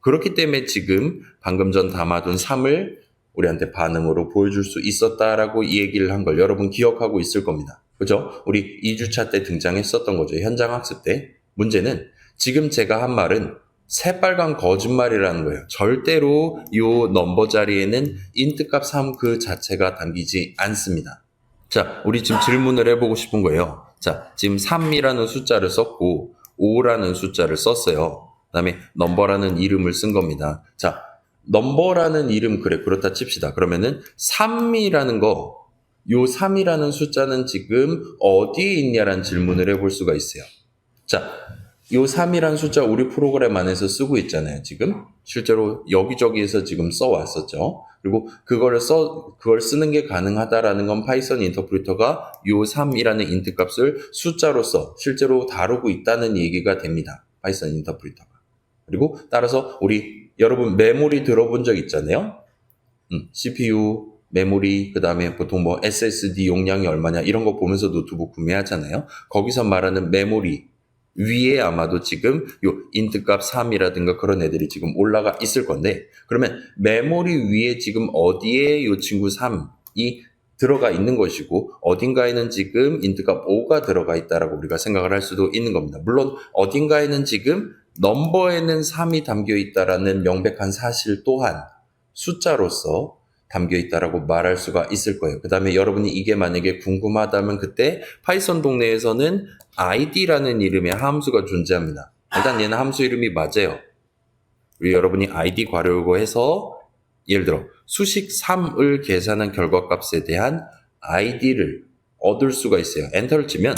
그렇기 때문에 지금 방금 전 담아둔 3을 우리한테 반응으로 보여줄 수 있었다라고 이 얘기를 한 걸 여러분 기억하고 있을 겁니다. 그죠? 우리 2주차 때 등장했었던 거죠. 현장 학습 때. 문제는 지금 제가 한 말은 새빨간 거짓말이라는 거예요. 절대로 이 넘버 자리에는 int 값 3 그 자체가 담기지 않습니다. 자, 우리 지금 질문을 해보고 싶은 거예요. 자, 지금 3이라는 숫자를 썼고 5라는 숫자를 썼어요. 그 다음에 넘버라는 이름을 쓴 겁니다. 자, 넘버라는 이름 그래 그렇다 칩시다. 그러면은 3이라는 거, 요 3이라는 숫자는 지금 어디에 있냐라는 질문을 해볼 수가 있어요. 자, 요 3이라는 숫자 우리 프로그램 안에서 쓰고 있잖아요. 지금 실제로 여기저기에서 지금 써왔었죠. 그리고 그걸 쓰는 게 가능하다라는 건 파이썬 인터프리터가 요 3이라는 인트 값을 숫자로서 실제로 다루고 있다는 얘기가 됩니다. 파이썬 인터프리터가. 그리고 따라서 우리 여러분 메모리 들어본 적 있잖아요. CPU, 메모리, 그 다음에 보통 뭐 SSD 용량이 얼마냐 이런 거 보면서 노트북 구매하잖아요. 거기서 말하는 메모리 위에 아마도 지금 요 int 값 3이라든가 그런 애들이 지금 올라가 있을 건데 그러면 메모리 위에 지금 어디에 요 친구 3이 들어가 있는 것이고 어딘가에는 지금 int 값 5가 들어가 있다라고 우리가 생각을 할 수도 있는 겁니다. 물론 어딘가에는 지금 넘버에는 3이 담겨 있다라는 명백한 사실 또한 숫자로서 담겨 있다라고 말할 수가 있을 거예요. 그 다음에 여러분이 이게 만약에 궁금하다면 그때 파이썬 동네에서는 id라는 이름의 함수가 존재합니다. 일단 얘는 함수 이름이 맞아요. 여러분이 id 괄호열고 해서 예를 들어 수식 3을 계산한 결과값에 대한 id를 얻을 수가 있어요. 엔터를 치면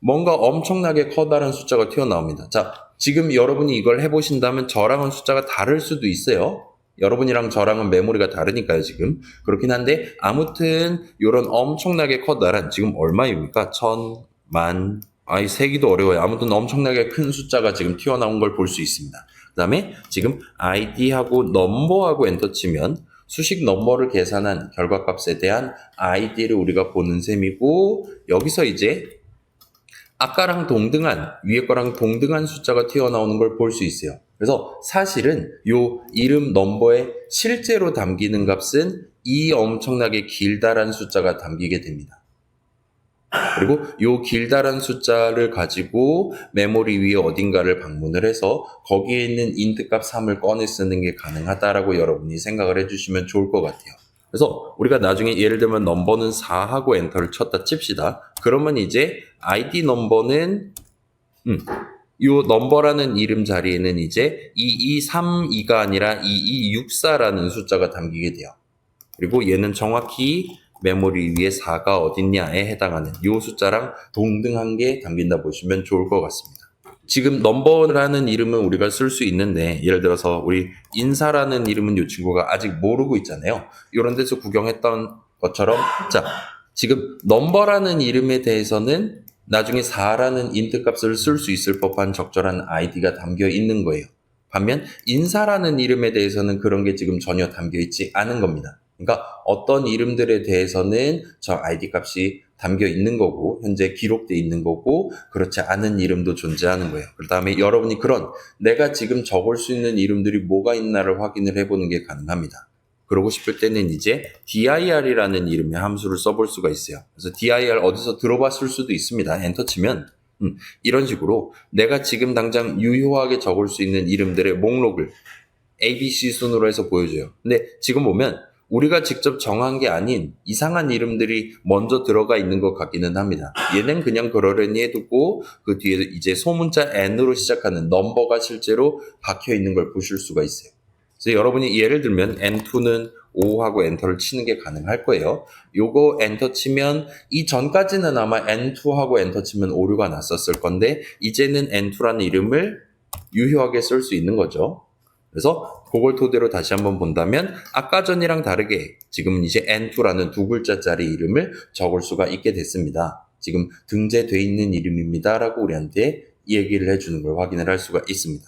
뭔가 엄청나게 커다란 숫자가 튀어나옵니다. 자, 지금 여러분이 이걸 해보신다면 저랑은 숫자가 다를 수도 있어요. 여러분이랑 저랑은 메모리가 다르니까요, 지금. 그렇긴 한데, 아무튼, 이런 엄청나게 커다란, 지금 얼마입니까? 천, 만, 세기도 어려워요. 아무튼 엄청나게 큰 숫자가 지금 튀어나온 걸 볼 수 있습니다. 그 다음에 지금 id하고 넘버하고 엔터 치면 수식 넘버를 계산한 결과값에 대한 id를 우리가 보는 셈이고, 여기서 이제 아까랑 동등한, 위에 거랑 동등한 숫자가 튀어나오는 걸 볼 수 있어요. 그래서 사실은 요 이름 넘버에 실제로 담기는 값은 이 엄청나게 길다란 숫자가 담기게 됩니다. 그리고 요 길다란 숫자를 가지고 메모리 위에 어딘가를 방문을 해서 거기에 있는 인트값 3을 꺼내 쓰는 게 가능하다라고 여러분이 생각을 해주시면 좋을 것 같아요. 그래서 우리가 나중에 예를 들면 넘버는 4하고 엔터를 쳤다 칩시다. 그러면 이제 id 넘버는 요 넘버라는 이름 자리에는 이제 2232가 아니라 2264라는 숫자가 담기게 돼요. 그리고 얘는 정확히 메모리 위에 4가 어딨냐에 해당하는 요 숫자랑 동등한 게 담긴다 보시면 좋을 것 같습니다. 지금 넘버라는 이름은 우리가 쓸 수 있는데 예를 들어서 우리 인사라는 이름은 이 친구가 아직 모르고 있잖아요. 이런 데서 구경했던 것처럼 자 지금 넘버라는 이름에 대해서는 나중에 4라는 인트 값을 쓸 수 있을 법한 적절한 id가 담겨 있는 거예요. 반면 인사라는 이름에 대해서는 그런 게 지금 전혀 담겨 있지 않은 겁니다. 그러니까 어떤 이름들에 대해서는 저 id 값이 담겨 있는 거고 현재 기록되어 있는 거고 그렇지 않은 이름도 존재하는 거예요. 그 다음에 여러분이 그런 내가 지금 적을 수 있는 이름들이 뭐가 있나를 확인을 해보는 게 가능합니다. 그러고 싶을 때는 이제 dir이라는 이름의 함수를 써볼 수가 있어요. 그래서 dir 어디서 들어봤을 수도 있습니다. 엔터 치면 이런 식으로 내가 지금 당장 유효하게 적을 수 있는 이름들의 목록을 ABC 순으로 해서 보여줘요. 근데 지금 보면 우리가 직접 정한 게 아닌 이상한 이름들이 먼저 들어가 있는 것 같기는 합니다. 얘는 그냥 그러려니 해두고 그 뒤에 이제 소문자 N으로 시작하는 넘버가 실제로 박혀 있는 걸 보실 수가 있어요. 그래서 여러분이 예를 들면 N2는 5하고 엔터를 치는 게 가능할 거예요. 요거 엔터 치면 이 전까지는 아마 N2하고 엔터 치면 오류가 났었을 건데 이제는 N2라는 이름을 유효하게 쓸 수 있는 거죠. 그래서 그걸 토대로 다시 한번 본다면 아까 전이랑 다르게 지금 이제 N2라는 두 글자짜리 이름을 적을 수가 있게 됐습니다. 지금 등재되어 있는 이름입니다. 라고 우리한테 얘기를 해주는 걸 확인을 할 수가 있습니다.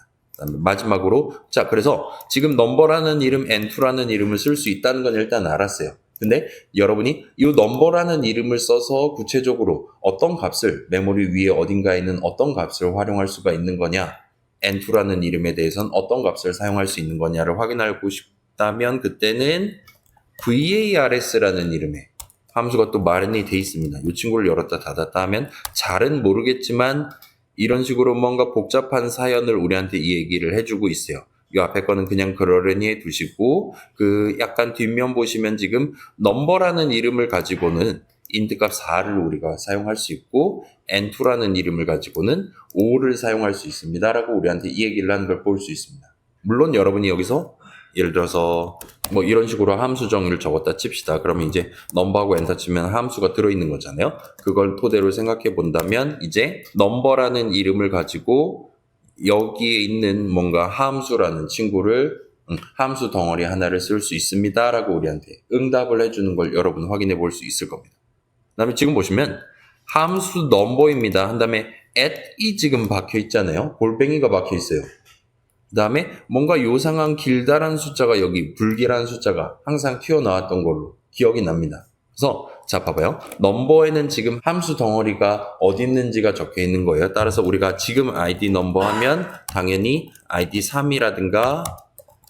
마지막으로 자 그래서 지금 넘버라는 이름 N2라는 이름을 쓸 수 있다는 건 일단 알았어요. 근데 여러분이 이 넘버라는 이름을 써서 구체적으로 어떤 값을 메모리 위에 어딘가에 있는 어떤 값을 활용할 수가 있는 거냐 N2라는 이름에 대해서는 어떤 값을 사용할 수 있는 거냐를 확인하고 싶다면 그때는 VARS라는 이름의 함수가 또 마련이 돼 있습니다. 이 친구를 열었다 닫았다 하면 잘은 모르겠지만 이런 식으로 뭔가 복잡한 사연을 우리한테 이 얘기를 해주고 있어요. 이 앞에 거는 그냥 그러려니 해두시고 그 약간 뒷면 보시면 지금 넘버라는 이름을 가지고는 인트값 4를 우리가 사용할 수 있고 N2라는 이름을 가지고는 5를 사용할 수 있습니다. 라고 우리한테 이 얘기를 하는 걸 볼 수 있습니다. 물론 여러분이 여기서 예를 들어서 뭐 이런 식으로 함수 정의를 적었다 칩시다. 그러면 이제 넘버하고 엔터 치면 함수가 들어있는 거잖아요. 그걸 토대로 생각해 본다면 이제 넘버라는 이름을 가지고 여기에 있는 뭔가 함수라는 친구를 함수 덩어리 하나를 쓸 수 있습니다. 라고 우리한테 응답을 해주는 걸 여러분 확인해 볼 수 있을 겁니다. 그 다음에 지금 보시면 함수 넘버입니다. 한 다음에 at이 지금 박혀 있잖아요. 골뱅이가 박혀 있어요. 그 다음에 뭔가 요상한 길다란 숫자가 여기 불길한 숫자가 항상 튀어나왔던 걸로 기억이 납니다. 그래서 자 봐봐요. 넘버에는 지금 함수 덩어리가 어디 있는지가 적혀 있는 거예요. 따라서 우리가 지금 id 넘버 하면 당연히 id 3이라든가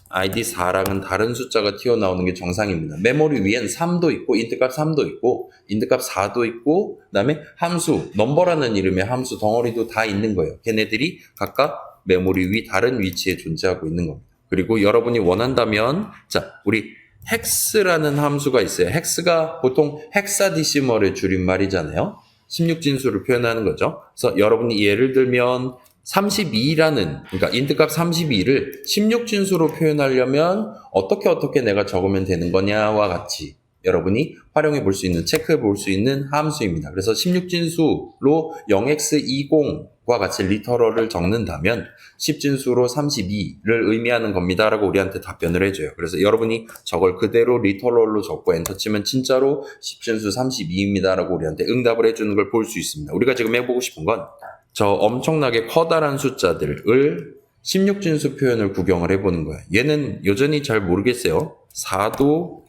id 4랑은 다른 숫자가 튀어나오는 게 정상입니다. 메모리 위엔 3도 있고 인트값 3도 있고 인트값 4도 있고 그 다음에 함수 넘버라는 이름의 함수 덩어리도 다 있는 거예요. 걔네들이 각각 메모리 위 다른 위치에 존재하고 있는 겁니다. 그리고 여러분이 원한다면 자, 우리 헥스라는 함수가 있어요. 헥스가 보통 헥사디시멀의 줄임말이잖아요. 16진수를 표현하는 거죠. 그래서 여러분이 예를 들면 32라는 그러니까 인트값 32를 16진수로 표현하려면 어떻게 내가 적으면 되는 거냐와 같이 여러분이 활용해 볼 수 있는, 체크해 볼 수 있는 함수입니다. 그래서 16진수로 0x20과 같이 리터럴을 적는다면 10진수로 32를 의미하는 겁니다라고 우리한테 답변을 해줘요. 그래서 여러분이 저걸 그대로 리터럴로 적고 엔터 치면 진짜로 10진수 32입니다라고 우리한테 응답을 해주는 걸 볼 수 있습니다. 우리가 지금 해보고 싶은 건 저 엄청나게 커다란 숫자들을 16진수 표현을 구경을 해보는 거예요. 얘는 여전히 잘 모르겠어요. 4도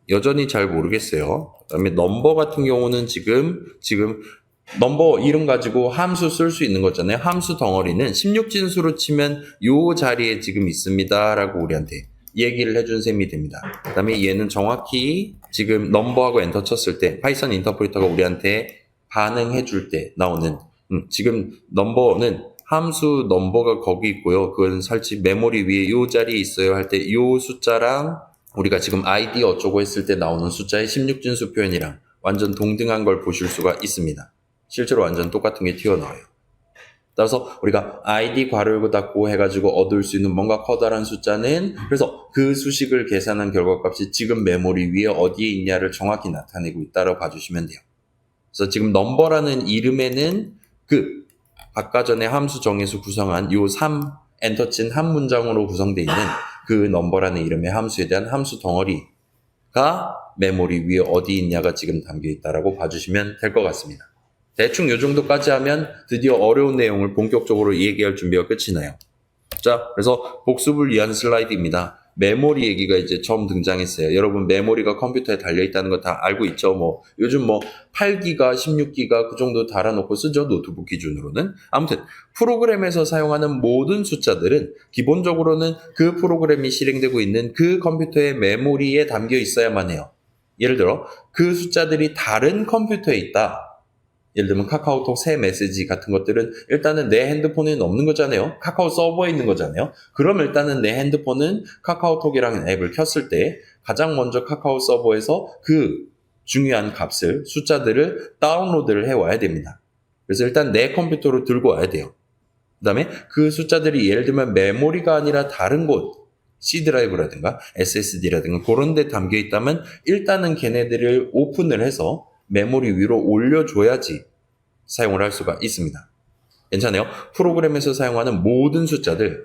여전히 잘 모르겠어요. 그다음에 넘버 같은 경우는 지금 넘버 이름 가지고 함수 쓸 수 있는 거잖아요. 함수 덩어리는 16진수로 치면 요 자리에 지금 있습니다라고 우리한테 얘기를 해준 셈이 됩니다. 그다음에 얘는 정확히 지금 넘버하고 엔터 쳤을 때 파이썬 인터프리터가 우리한테 반응해 줄 때 나오는 지금 넘버는 함수 넘버가 거기 있고요. 그건 설치 메모리 위에 요 자리에 있어요 할 때 요 숫자랑 우리가 지금 ID 어쩌고 했을 때 나오는 숫자의 16진수 표현이랑 완전 동등한 걸 보실 수가 있습니다. 실제로 완전 똑같은 게 튀어나와요. 따라서 우리가 ID 괄호 열고 닫고 해가지고 얻을 수 있는 뭔가 커다란 숫자는 그래서 그 수식을 계산한 결과값이 지금 메모리 위에 어디에 있냐를 정확히 나타내고 있다고 봐주시면 돼요. 그래서 지금 넘버라는 이름에는 아까 전에 함수 정에서 구성한 요 3 엔터 친 한 문장으로 구성되어 있는 그 넘버라는 이름의 함수에 대한 함수 덩어리가 메모리 위에 어디 있냐가 지금 담겨 있다라고 봐주시면 될 것 같습니다. 대충 요 정도까지 하면 드디어 어려운 내용을 본격적으로 얘기할 준비가 끝이 나요. 자, 그래서 복습을 위한 슬라이드입니다. 메모리 얘기가 이제 처음 등장했어요. 여러분 메모리가 컴퓨터에 달려있다는 거 다 알고 있죠? 요즘 8기가, 16기가 그 정도 달아놓고 쓰죠? 노트북 기준으로는. 아무튼 프로그램에서 사용하는 모든 숫자들은 기본적으로는 그 프로그램이 실행되고 있는 그 컴퓨터의 메모리에 담겨 있어야만 해요. 예를 들어 그 숫자들이 다른 컴퓨터에 있다. 예를 들면 카카오톡 새 메시지 같은 것들은 일단은 내 핸드폰에는 없는 거잖아요. 카카오 서버에 있는 거잖아요. 그럼 일단은 내 핸드폰은 카카오톡이라는 앱을 켰을 때 가장 먼저 카카오 서버에서 그 중요한 값을, 숫자들을 다운로드를 해와야 됩니다. 그래서 일단 내 컴퓨터로 들고 와야 돼요. 그 다음에 그 숫자들이 예를 들면 메모리가 아니라 다른 곳, C 드라이브라든가 SSD라든가 그런 데 담겨 있다면 일단은 걔네들을 오픈을 해서 메모리 위로 올려줘야지 사용을 할 수가 있습니다. 괜찮아요? 프로그램에서 사용하는 모든 숫자들,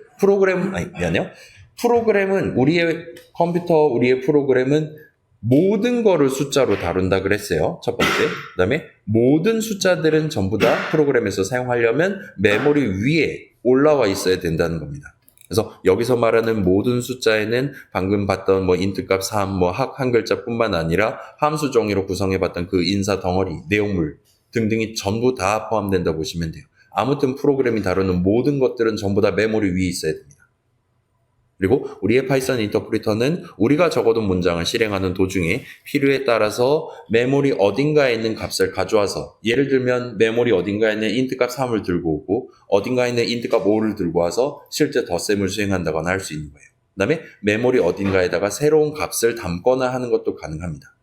프로그램은 우리의 컴퓨터, 우리의 프로그램은 모든 거를 숫자로 다룬다 그랬어요. 첫 번째. 그 다음에 모든 숫자들은 전부 다 프로그램에서 사용하려면 메모리 위에 올라와 있어야 된다는 겁니다. 그래서 여기서 말하는 모든 숫자에는 방금 봤던 인트값 3, 한 글자뿐만 아니라 함수 정의로 구성해봤던 그 인사 덩어리, 내용물 등등이 전부 다 포함된다 보시면 돼요. 아무튼 프로그램이 다루는 모든 것들은 전부 다 메모리 위에 있어야 됩니다. 그리고 우리의 파이썬 인터프리터는 우리가 적어둔 문장을 실행하는 도중에 필요에 따라서 메모리 어딘가에 있는 값을 가져와서 예를 들면 메모리 어딘가에 있는 인트값 3을 들고 오고 어딘가에 있는 인트값 5를 들고 와서 실제 덧셈을 수행한다거나 할 수 있는 거예요. 그 다음에 메모리 어딘가에다가 새로운 값을 담거나 하는 것도 가능합니다.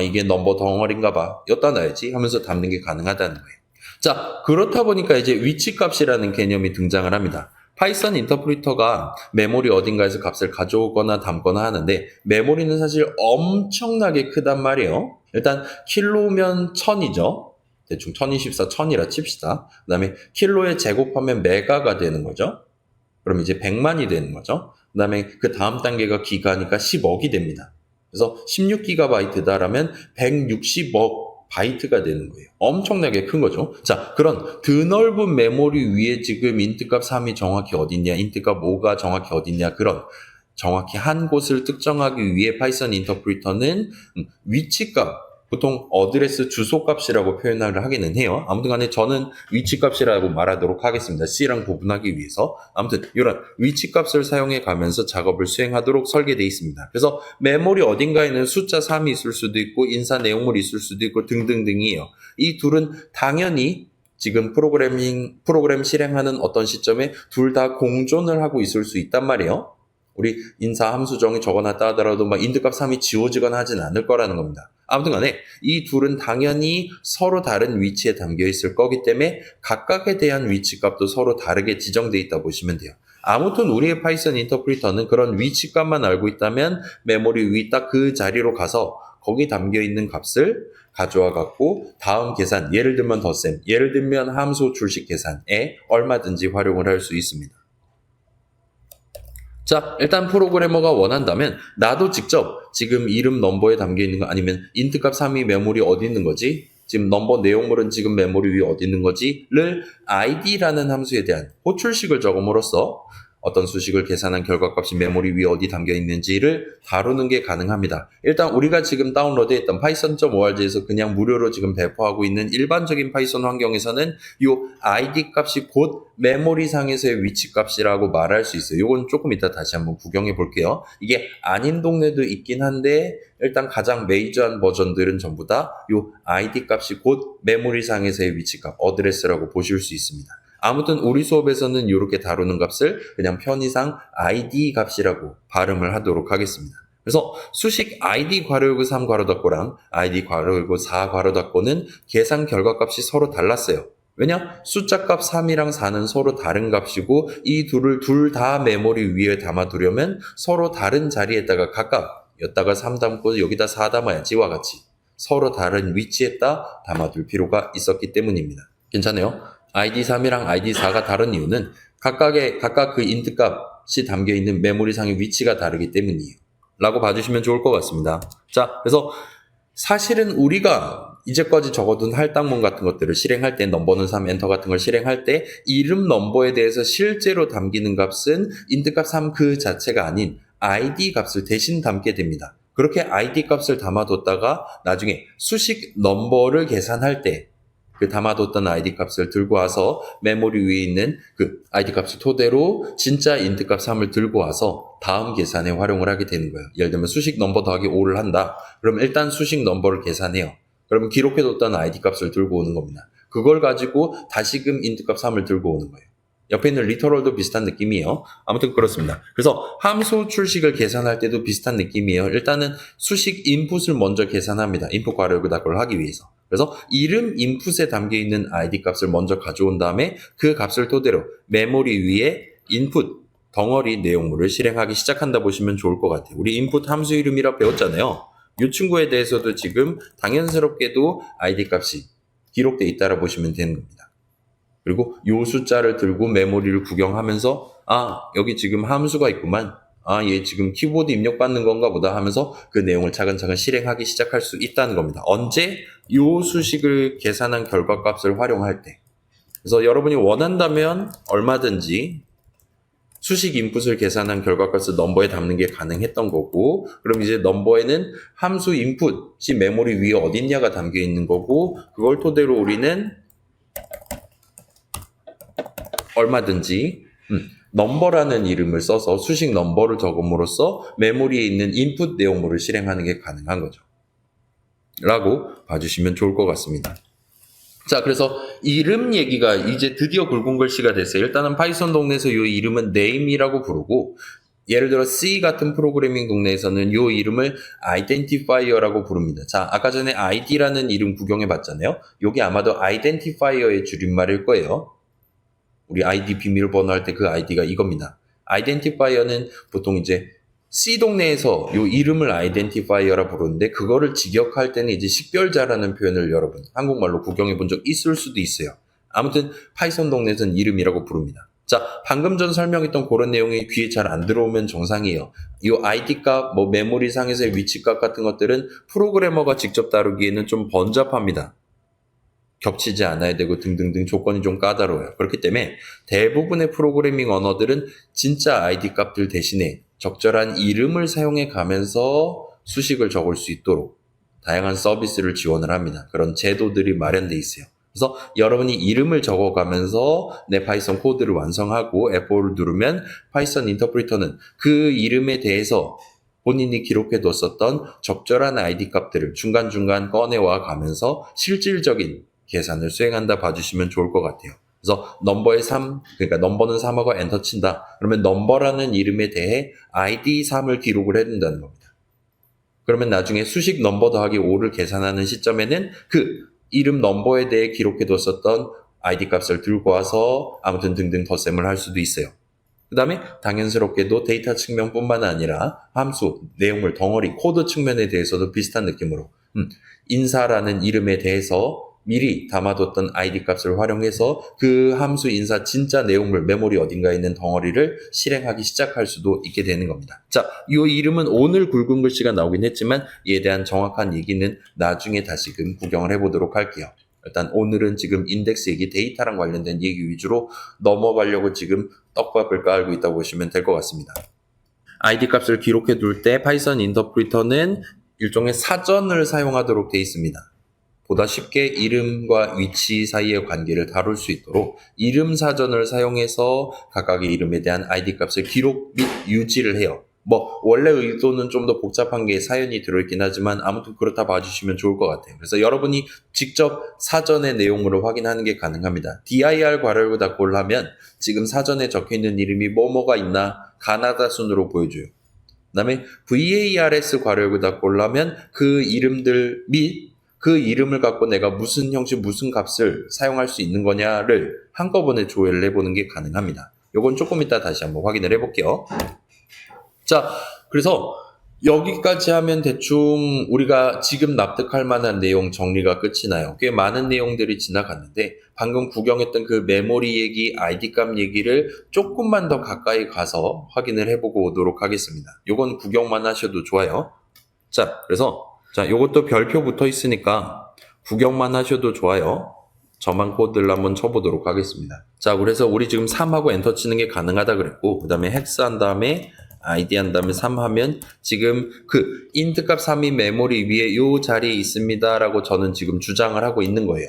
이게 넘버 덩어리인가 봐. 여기다 놔야지 하면서 담는 게 가능하다는 거예요. 자, 그렇다 보니까 이제 위치값이라는 개념이 등장을 합니다. 파이썬 인터프리터가 메모리 어딘가에서 값을 가져오거나 담거나 하는데 메모리는 사실 엄청나게 크단 말이에요. 일단 킬로면 1000이죠. 대충 1024, 1000이라 칩시다. 그 다음에 킬로에 제곱하면 메가가 되는 거죠. 그럼 이제 100만이 되는 거죠. 그 다음에 그 다음 단계가 기가니까 10억이 됩니다. 그래서 16GB다라면 160억 바이트가 되는 거예요. 엄청나게 큰 거죠. 자, 그런 드넓은 메모리 위에 지금 인트값 3이 정확히 어딨냐, 인트값 5가 정확히 어딨냐, 그런 정확히 한 곳을 특정하기 위해 파이썬 인터프리터는 위치값, 보통 어드레스 주소값이라고 표현을 하기는 해요. 아무튼 간에 저는 위치값이라고 말하도록 하겠습니다. C랑 구분하기 위해서. 아무튼 이런 위치값을 사용해 가면서 작업을 수행하도록 설계되어 있습니다. 그래서 메모리 어딘가에는 숫자 3이 있을 수도 있고 인사 내용물이 있을 수도 있고 등등등이에요. 이 둘은 당연히 지금 프로그램 실행하는 어떤 시점에 둘 다 공존을 하고 있을 수 있단 말이에요. 우리 인사 함수 정의 적어놨다 하더라도 막 인트값 3이 지워지거나 하진 않을 거라는 겁니다. 아무튼 간에 이 둘은 당연히 서로 다른 위치에 담겨 있을 거기 때문에 각각에 대한 위치값도 서로 다르게 지정되어 있다 보시면 돼요. 아무튼 우리의 파이썬 인터프리터는 그런 위치값만 알고 있다면 메모리 위 딱 그 자리로 가서 거기 담겨 있는 값을 가져와 갖고 다음 계산, 예를 들면 덧셈, 예를 들면 함수 출식 계산에 얼마든지 활용을 할 수 있습니다. 자, 일단 프로그래머가 원한다면 나도 직접 지금 이름 넘버에 담겨 있는 거 아니면 인트값 3이 메모리 어디 있는 거지? 지금 넘버 내용물은 지금 메모리 위에 어디 있는 거지?를 id라는 함수에 대한 호출식을 적음으로써 어떤 수식을 계산한 결과값이 메모리 위에 어디 담겨 있는지를 다루는 게 가능합니다. 일단 우리가 지금 다운로드했던 python.org에서 그냥 무료로 지금 배포하고 있는 일반적인 파이썬 환경에서는 이 id 값이 곧 메모리 상에서의 위치 값이라고 말할 수 있어요. 이건 조금 이따 다시 한번 구경해 볼게요. 이게 아닌 동네도 있긴 한데 일단 가장 메이저한 버전들은 전부 다 이 id 값이 곧 메모리 상에서의 위치 값, 어드레스라고 보실 수 있습니다. 아무튼 우리 수업에서는 이렇게 다루는 값을 그냥 편의상 id 값이라고 발음을 하도록 하겠습니다. 그래서 수식 id 괄호열고 3 괄호 닫고랑 id 괄호열고 4 괄호 닫고는 계산 결과값이 서로 달랐어요. 왜냐? 숫자값 3이랑 4는 서로 다른 값이고 이 둘을 둘 다 메모리 위에 담아두려면 서로 다른 자리에다가 각각 여기다가 3 담고 여기다 4 담아야지와 같이 서로 다른 위치에다 담아둘 필요가 있었기 때문입니다. 괜찮아요? id3이랑 id4가 다른 이유는 각각 그 인트 값이 담겨있는 메모리상의 위치가 다르기 때문이에요. 라고 봐주시면 좋을 것 같습니다. 자, 그래서 사실은 우리가 이제까지 적어둔 할당문 같은 것들을 실행할 때 넘버는 3 엔터 같은 걸 실행할 때 이름 넘버에 대해서 실제로 담기는 값은 인트 값 3 그 자체가 아닌 id 값을 대신 담게 됩니다. 그렇게 id 값을 담아뒀다가 나중에 수식 넘버를 계산할 때 그 담아뒀던 id 값을 들고 와서 메모리 위에 있는 그 id 값을 토대로 진짜 인트 값 3을 들고 와서 다음 계산에 활용을 하게 되는 거예요. 예를 들면 수식 넘버 더하기 5를 한다. 그럼 일단 수식 넘버를 계산해요. 그러면 기록해뒀던 id 값을 들고 오는 겁니다. 그걸 가지고 다시금 인트 값 3을 들고 오는 거예요. 옆에 있는 리터럴도 비슷한 느낌이에요. 아무튼 그렇습니다. 그래서 함수 출식을 계산할 때도 비슷한 느낌이에요. 일단은 수식 인풋을 먼저 계산합니다. 인풋 괄호 닫고를 하기 위해서. 그래서 이름 인풋에 담겨있는 id 값을 먼저 가져온 다음에 그 값을 토대로 메모리 위에 인풋 덩어리 내용물을 실행하기 시작한다 보시면 좋을 것 같아요. 우리 인풋 함수 이름이라 배웠잖아요. 이 친구에 대해서도 지금 당연스럽게도 id 값이 기록되어 있다라 보시면 되는 겁니다. 그리고 요 숫자를 들고 메모리를 구경하면서 여기 지금 함수가 있구만. 얘 지금 키보드 입력받는 건가 보다 하면서 그 내용을 차근차근 실행하기 시작할 수 있다는 겁니다. 언제? 요 수식을 계산한 결과값을 활용할 때. 그래서 여러분이 원한다면 얼마든지 수식 인풋을 계산한 결과값을 넘버에 담는 게 가능했던 거고, 그럼 이제 넘버에는 함수 인풋이 메모리 위에 어딨냐가 담겨 있는 거고, 그걸 토대로 우리는 얼마든지 넘버라는 이름을 써서 수식 넘버를 적음으로써 메모리에 있는 인풋 내용물을 실행하는 게 가능한 거죠. 라고 봐주시면 좋을 것 같습니다. 자, 그래서 이름 얘기가 이제 드디어 굵은 글씨가 됐어요. 일단은 파이썬 동네에서 이 이름은 name이라고 부르고, 예를 들어 C 같은 프로그래밍 동네에서는 이 이름을 identifier라고 부릅니다. 자, 아까 전에 id라는 이름 구경해 봤잖아요. 이게 아마도 identifier의 줄임말일 거예요. 우리 ID 비밀번호 할 때 그 ID가 이겁니다. identifier는 보통 이제 C 동네에서 요 이름을 identifier라 부르는데 그거를 직역할 때는 이제 식별자라는 표현을 여러분 한국말로 구경해 본 적 있을 수도 있어요. 아무튼 파이썬 동네에서는 이름이라고 부릅니다. 자, 방금 전 설명했던 그런 내용이 귀에 잘 안 들어오면 정상이에요. 이 ID 값, 메모리 상에서의 위치 값 같은 것들은 프로그래머가 직접 다루기에는 좀 번잡합니다. 겹치지 않아야 되고 등등등 조건이 좀 까다로워요. 그렇기 때문에 대부분의 프로그래밍 언어들은 진짜 ID 값들 대신에 적절한 이름을 사용해 가면서 수식을 적을 수 있도록 다양한 서비스를 지원을 합니다. 그런 제도들이 마련되어 있어요. 그래서 여러분이 이름을 적어가면서 내 파이썬 코드를 완성하고 F5를 누르면 파이썬 인터프리터는 그 이름에 대해서 본인이 기록해뒀었던 적절한 ID 값들을 중간중간 꺼내와 가면서 실질적인 계산을 수행한다 봐주시면 좋을 것 같아요. 그래서 넘버의 3, 그러니까 넘버는 3하고 엔터 친다. 그러면 넘버라는 이름에 대해 id 3을 기록을 해둔다는 겁니다. 그러면 나중에 수식 넘버 더하기 5를 계산하는 시점에는 그 이름 넘버에 대해 기록해뒀었던 id 값을 들고 와서 아무튼 등등 덧셈을 할 수도 있어요. 그 다음에 당연스럽게도 데이터 측면뿐만 아니라 함수, 내용물, 덩어리, 코드 측면에 대해서도 비슷한 느낌으로 인사라는 이름에 대해서 미리 담아뒀던 id 값을 활용해서 그 함수 인사 진짜 내용물, 메모리 어딘가에 있는 덩어리를 실행하기 시작할 수도 있게 되는 겁니다. 자, 이 이름은 오늘 굵은 글씨가 나오긴 했지만 이에 대한 정확한 얘기는 나중에 다시금 구경을 해보도록 할게요. 일단 오늘은 지금 인덱스 얘기, 데이터랑 관련된 얘기 위주로 넘어가려고 지금 떡밥을 깔고 있다고 보시면 될 것 같습니다. id 값을 기록해 둘 때 파이썬 인터프리터는 일종의 사전을 사용하도록 되어 있습니다. 보다 쉽게 이름과 위치 사이의 관계를 다룰 수 있도록 이름 사전을 사용해서 각각의 이름에 대한 id 값을 기록 및 유지를 해요. 원래 의도는 좀 더 복잡한 게 사연이 들어있긴 하지만 아무튼 그렇다 봐주시면 좋을 것 같아요. 그래서 여러분이 직접 사전의 내용으로 확인하는 게 가능합니다. dir 괄호열고 닫고를 하면 지금 사전에 적혀있는 이름이 뭐가 있나 가나다 순으로 보여줘요. 그 다음에 vars 괄호열고 닫고를 하면 그 이름들 및 그 이름을 갖고 내가 무슨 형식, 무슨 값을 사용할 수 있는 거냐를 한꺼번에 조회를 해보는 게 가능합니다. 요건 조금 이따 다시 한번 확인을 해볼게요. 자, 그래서 여기까지 하면 대충 우리가 지금 납득할 만한 내용 정리가 끝이 나요. 꽤 많은 내용들이 지나갔는데 방금 구경했던 그 메모리 얘기, id 값 얘기를 조금만 더 가까이 가서 확인을 해보고 오도록 하겠습니다. 요건 구경만 하셔도 좋아요. 자, 그래서 요것도 별표 붙어 있으니까 구경만 하셔도 좋아요. 저만 코드를 한번 쳐보도록 하겠습니다. 자, 그래서 우리 지금 3하고 엔터 치는 게 가능하다 그랬고, 그 다음에 헥스 한 다음에 id 한 다음에 3 하면 지금 그 int 값 3이 메모리 위에 요 자리에 있습니다 라고 저는 지금 주장을 하고 있는 거예요.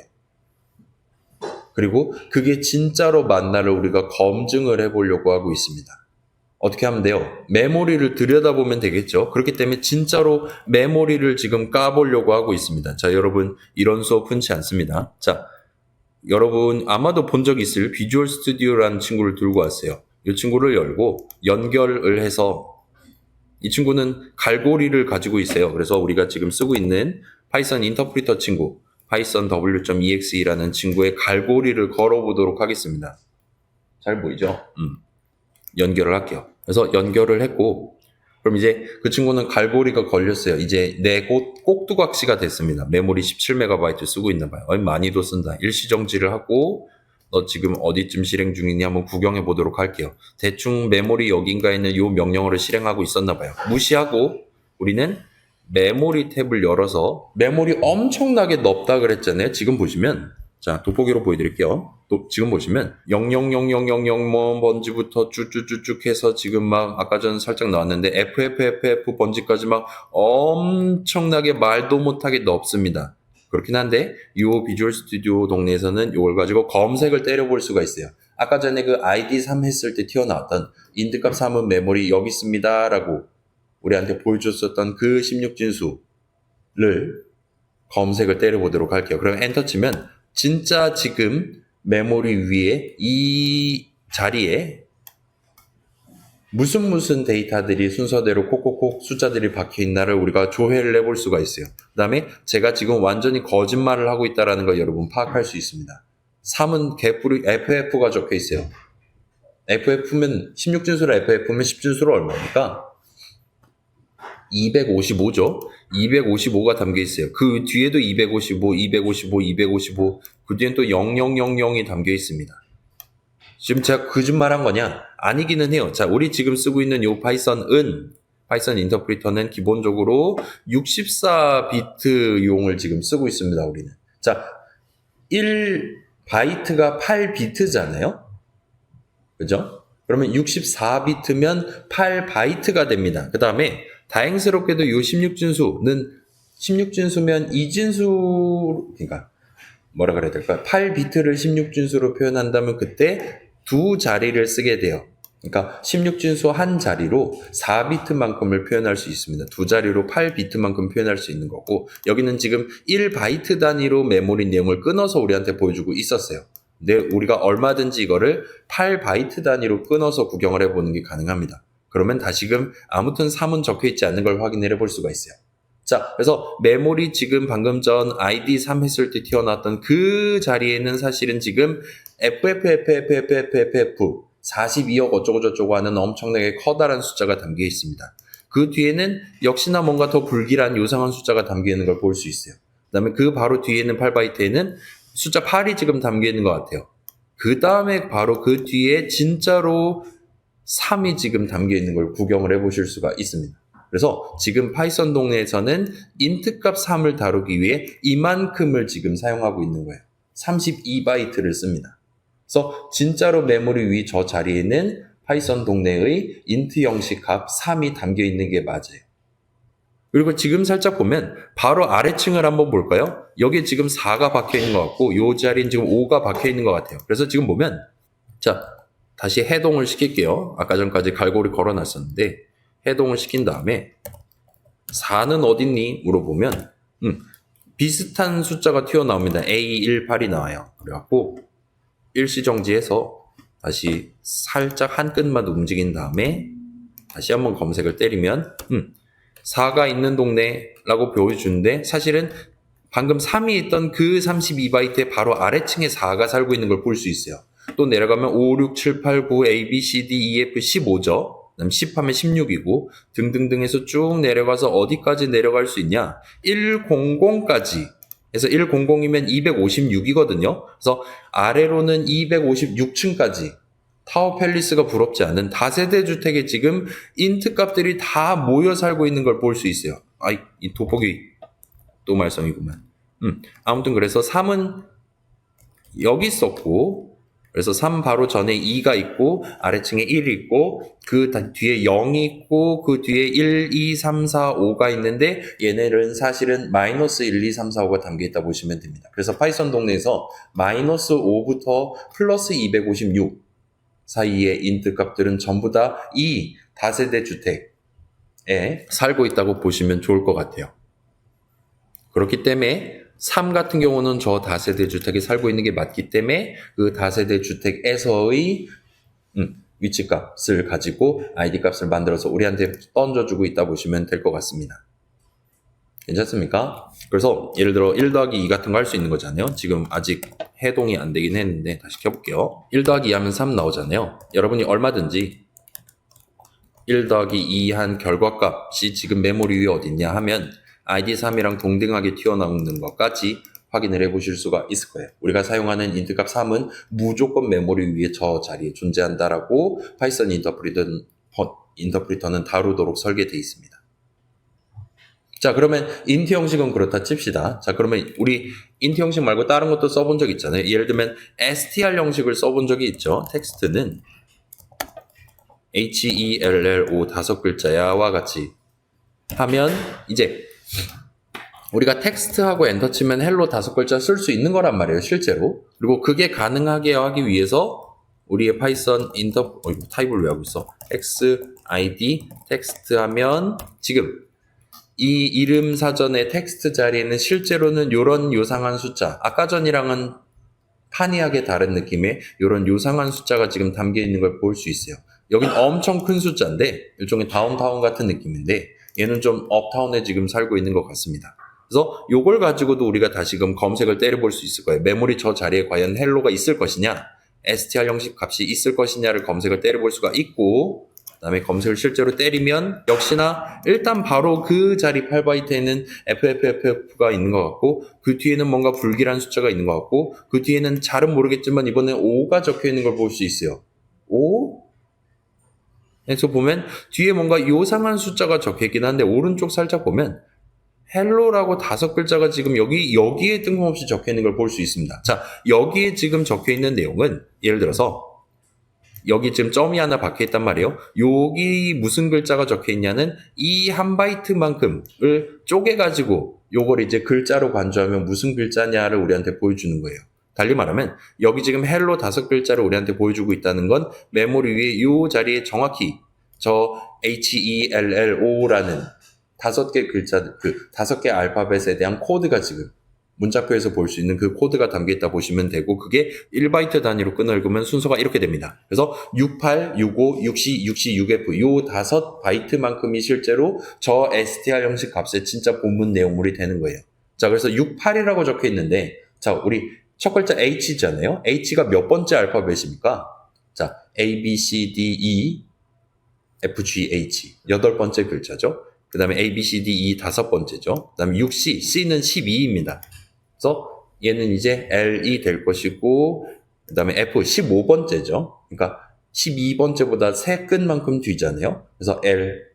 그리고 그게 진짜로 맞나를 우리가 검증을 해보려고 하고 있습니다. 어떻게 하면 돼요? 메모리를 들여다보면 되겠죠. 그렇기 때문에 진짜로 메모리를 지금 까보려고 하고 있습니다. 자, 여러분 이런 수업 흔치 않습니다. 자, 여러분 아마도 본 적 있을 비주얼 스튜디오라는 친구를 들고 왔어요. 이 친구를 열고 연결을 해서 이 친구는 갈고리를 가지고 있어요. 그래서 우리가 지금 쓰고 있는 파이썬 인터프리터 친구 파이썬 w.exe라는 친구의 갈고리를 걸어보도록 하겠습니다. 잘 보이죠? 연결을 할게요. 그래서 연결을 했고 그럼 이제 그 친구는 갈고리가 걸렸어요. 이제 내 꼭두각시가 됐습니다. 메모리 17MB 쓰고 있나 봐요. 많이도 쓴다. 일시정지를 하고 너 지금 어디쯤 실행 중이니 한번 구경해 보도록 할게요. 대충 메모리 여긴가에 있는 요 명령어를 실행하고 있었나 봐요. 무시하고 우리는 메모리 탭을 열어서 메모리 엄청나게 넓다 그랬잖아요. 지금 보시면 자, 돋보기로 보여드릴게요. 또 지금 보시면 00000 번지부터 쭉쭉쭉쭉 해서 지금 막 아까 전 살짝 나왔는데 FFFF 번지까지 막 엄청나게 말도 못하게 넓습니다. 그렇긴 한데 이 비주얼 스튜디오 동네에서는 이걸 가지고 검색을 때려볼 수가 있어요. 아까 전에 그 ID3 했을 때 튀어나왔던 인트값 3은 메모리 여기 있습니다 라고 우리한테 보여줬었던 그 16진수를 검색을 때려보도록 할게요. 그럼 엔터 치면 진짜 지금 메모리 위에 이 자리에 무슨 데이터들이 순서대로 콕콕콕 숫자들이 박혀있나를 우리가 조회를 해볼 수가 있어요. 그 다음에 제가 지금 완전히 거짓말을 하고 있다는 걸 여러분 파악할 수 있습니다. 3은 개뿔이 FF가 적혀 있어요. FF면 16진수로 FF면 10진수로 얼마입니까? 255죠. 255가 담겨 있어요. 그 뒤에도 255, 255, 255, 그 뒤엔 또 0000이 담겨 있습니다. 지금 제가 거짓말한 거냐? 아니기는 해요. 자, 우리 지금 쓰고 있는 요 파이썬 인터프리터는 기본적으로 64비트 용을 지금 쓰고 있습니다, 우리는. 자, 1바이트가 8비트잖아요? 그죠? 그러면 64비트면 8바이트가 됩니다. 그 다음에 다행스럽게도 이 16진수는 16진수면 2진수 그러니까 뭐라 그래야 될까요? 8비트를 16진수로 표현한다면 그때 두 자리를 쓰게 돼요. 그러니까 16진수 한 자리로 4비트만큼을 표현할 수 있습니다. 두 자리로 8비트만큼 표현할 수 있는 거고, 여기는 지금 1바이트 단위로 메모리 내용을 끊어서 우리한테 보여주고 있었어요. 근데 우리가 얼마든지 이거를 8바이트 단위로 끊어서 구경을 해보는 게 가능합니다. 그러면 다시금 아무튼 3은 적혀있지 않는 걸 확인을 해볼 수가 있어요. 자, 그래서 메모리 지금 방금 전 ID3 했을 때 튀어나왔던 그 자리에는 사실은 지금 FFFFFFF 42억 어쩌고저쩌고 하는 엄청나게 커다란 숫자가 담겨 있습니다. 그 뒤에는 역시나 뭔가 더 불길한 요상한 숫자가 담겨 있는 걸 볼 수 있어요. 그 다음에 그 바로 뒤에 있는 8바이트에는 숫자 8이 지금 담겨 있는 것 같아요. 그 다음에 바로 그 뒤에 진짜로 3이 지금 담겨 있는 걸 구경을 해보실 수가 있습니다. 그래서 지금 파이썬 동네에서는 int 값 3을 다루기 위해 이만큼을 지금 사용하고 있는 거예요. 32바이트를 씁니다. 그래서 진짜로 메모리 위 저 자리에는 파이썬 동네의 int 형식 값 3이 담겨 있는 게 맞아요. 그리고 지금 살짝 보면 바로 아래층을 한번 볼까요? 여기에 지금 4가 박혀 있는 것 같고 이 자리는 지금 5가 박혀 있는 것 같아요. 그래서 지금 보면 자 다시 해동을 시킬게요. 아까 전까지 갈고리 걸어놨었는데 해동을 시킨 다음에 4는 어딨니? 물어보면 비슷한 숫자가 튀어나옵니다. A18이 나와요. 그래갖고 일시정지해서 다시 살짝 한 끗만 움직인 다음에 다시 한번 검색을 때리면 4가 있는 동네라고 보여주는데 사실은 방금 3이 있던 그 32바이트의 바로 아래층에 4가 살고 있는 걸 볼 수 있어요. 또 내려가면 5, 6, 7, 8, 9, A, B, C, D, E, F, 15죠. 그다음 10 하면 16이고 등등등 해서 쭉 내려가서 어디까지 내려갈 수 있냐? 100까지. 그래서 100이면 256이거든요. 그래서 아래로는 256층까지 타워 팰리스가 부럽지 않은 다세대 주택에 지금 인트 값들이 다 모여 살고 있는 걸 볼 수 있어요. 아이, 이 돋보기 또 말썽이구만. 아무튼 그래서 3은 여기 있었고 그래서 3 바로 전에 2가 있고 아래층에 1이 있고 그 뒤에 0이 있고 그 뒤에 1, 2, 3, 4, 5가 있는데 얘네는 사실은 마이너스 1, 2, 3, 4, 5가 담겨 있다 보시면 됩니다. 그래서 파이썬 동네에서 마이너스 5부터 플러스 256 사이의 인트 값들은 전부 다 이 다세대 주택에 살고 있다고 보시면 좋을 것 같아요. 그렇기 때문에 3 같은 경우는 저 다세대 주택에 살고 있는 게 맞기 때문에 그 다세대 주택에서의 위치 값을 가지고 ID 값을 만들어서 우리한테 던져주고 있다 보시면 될 것 같습니다. 괜찮습니까? 그래서 예를 들어 1 더하기 2 같은 거 할 수 있는 거잖아요. 지금 아직 해동이 안 되긴 했는데 다시 켜볼게요. 1 더하기 2 하면 3 나오잖아요. 여러분이 얼마든지 1 더하기 2 한 결과값이 지금 메모리 위에 어딨냐 하면 ID3이랑 동등하게 튀어나오는 것까지 확인을 해 보실 수가 있을 거예요. 우리가 사용하는 int 값 3은 무조건 메모리 위에 저 자리에 존재한다라고 파이썬 인터프리터는 다루도록 설계되어 있습니다. 자, 그러면 int 형식은 그렇다 칩시다. 자, 그러면 우리 int 형식 말고 다른 것도 써본 적 있잖아요. 예를 들면 str 형식을 써본 적이 있죠. 텍스트는 HELLO 5글자야와 같이 하면 이제 우리가 텍스트하고 엔터 치면 헬로 5글자 쓸 수 있는 거란 말이에요, 실제로. 그리고 그게 가능하게 하기 위해서 우리의 파이썬 타입을 왜 하고 있어? xid 텍스트 하면 지금 이 이름 사전의 텍스트 자리에는 실제로는 요런 요상한 숫자, 아까 전이랑은 판이하게 다른 느낌의 요런 요상한 숫자가 지금 담겨 있는 걸 볼 수 있어요. 여긴 엄청 큰 숫자인데 일종의 다운타운 같은 느낌인데 얘는 좀 업타운에 지금 살고 있는 것 같습니다. 그래서 요걸 가지고도 우리가 다시금 검색을 때려볼 수 있을 거예요. 메모리 저 자리에 과연 헬로가 있을 것이냐, str 형식 값이 있을 것이냐를 검색을 때려볼 수가 있고, 그 다음에 검색을 실제로 때리면 역시나 일단 바로 그 자리 8바이트에는 FFFF가 있는 것 같고 그 뒤에는 뭔가 불길한 숫자가 있는 것 같고 그 뒤에는 잘은 모르겠지만 이번에 5가 적혀 있는 걸 볼 수 있어요. 5? 그래서 보면 뒤에 뭔가 요상한 숫자가 적혀있긴 한데 오른쪽 살짝 보면 헬로라고 5글자가 지금 여기에 뜬금없이 적혀있는 걸 볼 수 있습니다. 자, 여기에 지금 적혀있는 내용은 예를 들어서 여기 지금 점이 하나 박혀있단 말이에요. 여기 무슨 글자가 적혀있냐는 이 한 바이트만큼을 쪼개가지고 요걸 이제 글자로 간주하면 무슨 글자냐를 우리한테 보여주는 거예요. 달리 말하면 여기 지금 헬로 5글자를 우리한테 보여주고 있다는 건 메모리 위에 이 자리에 정확히 저 HELLO라는 5개 글자, 그 5개 알파벳에 대한 코드가 지금 문자표에서 볼 수 있는 그 코드가 담겨있다 보시면 되고, 그게 1바이트 단위로 끊어읽으면 순서가 이렇게 됩니다. 그래서 68, 65, 60, 60, 6F 요 5바이트만큼이 실제로 저 str 형식 값의 진짜 본문 내용물이 되는 거예요. 자, 그래서 68이라고 적혀 있는데, 자, 우리 첫 글자 H잖아요. H가 몇 번째 알파벳입니까? 자, A, B, C, D, E, F, G, H 8번째 글자죠. 그 다음에 A, B, C, D, E 5번째죠. 그 다음에 6C, C는 12입니다. 그래서 얘는 이제 L이 될 것이고, 그 다음에 F 15번째죠. 그러니까 12번째보다 3끈만큼 뒤잖아요. 그래서 L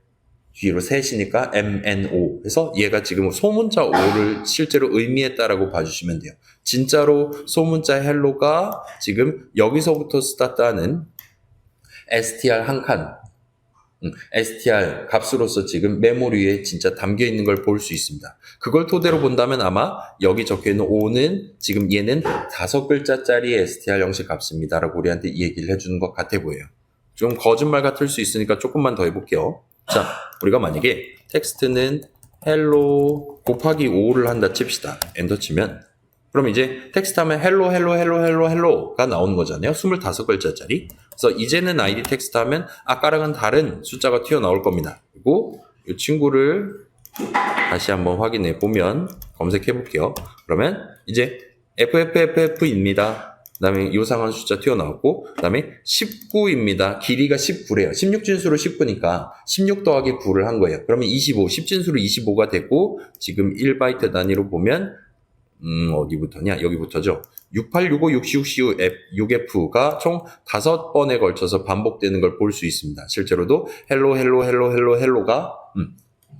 뒤로 셋이니까 MNO. 그래서 얘가 지금 소문자 O를 실제로 의미했다라고 봐주시면 돼요. 진짜로 소문자 헬로가 지금 여기서부터 스타트하는 str 한 칸, str 값으로서 지금 메모리에 진짜 담겨 있는 걸 볼 수 있습니다. 그걸 토대로 본다면 아마 여기 적혀 있는 O는 지금 얘는 5글자짜리 str 형식 값입니다라고 우리한테 이 얘기를 해주는 것 같아 보여요. 좀 거짓말 같을 수 있으니까 조금만 더 해볼게요. 자, 우리가 만약에 텍스트는 hello 곱하기 5를 한다 칩시다. 엔터 치면 그럼 이제 텍스트 하면 hello가 나오는 거잖아요. 25글자짜리. 그래서 이제는 id 텍스트 하면 아까랑은 다른 숫자가 튀어나올 겁니다. 그리고 이 친구를 다시 한번 확인해 보면 검색해 볼게요. 그러면 이제 FFFF입니다. 그 다음에 요상한 숫자 튀어나오고, 그 다음에 19입니다. 길이가 19래요. 16진수로 19니까 16 더하기 9를 한 거예요. 그러면 25, 10진수로 25가 됐고, 지금 1바이트 단위로 보면 어디부터냐? 여기부터죠. 6865, 66, 6F가 총 5번에 걸쳐서 반복되는 걸 볼 수 있습니다. 실제로도 헬로가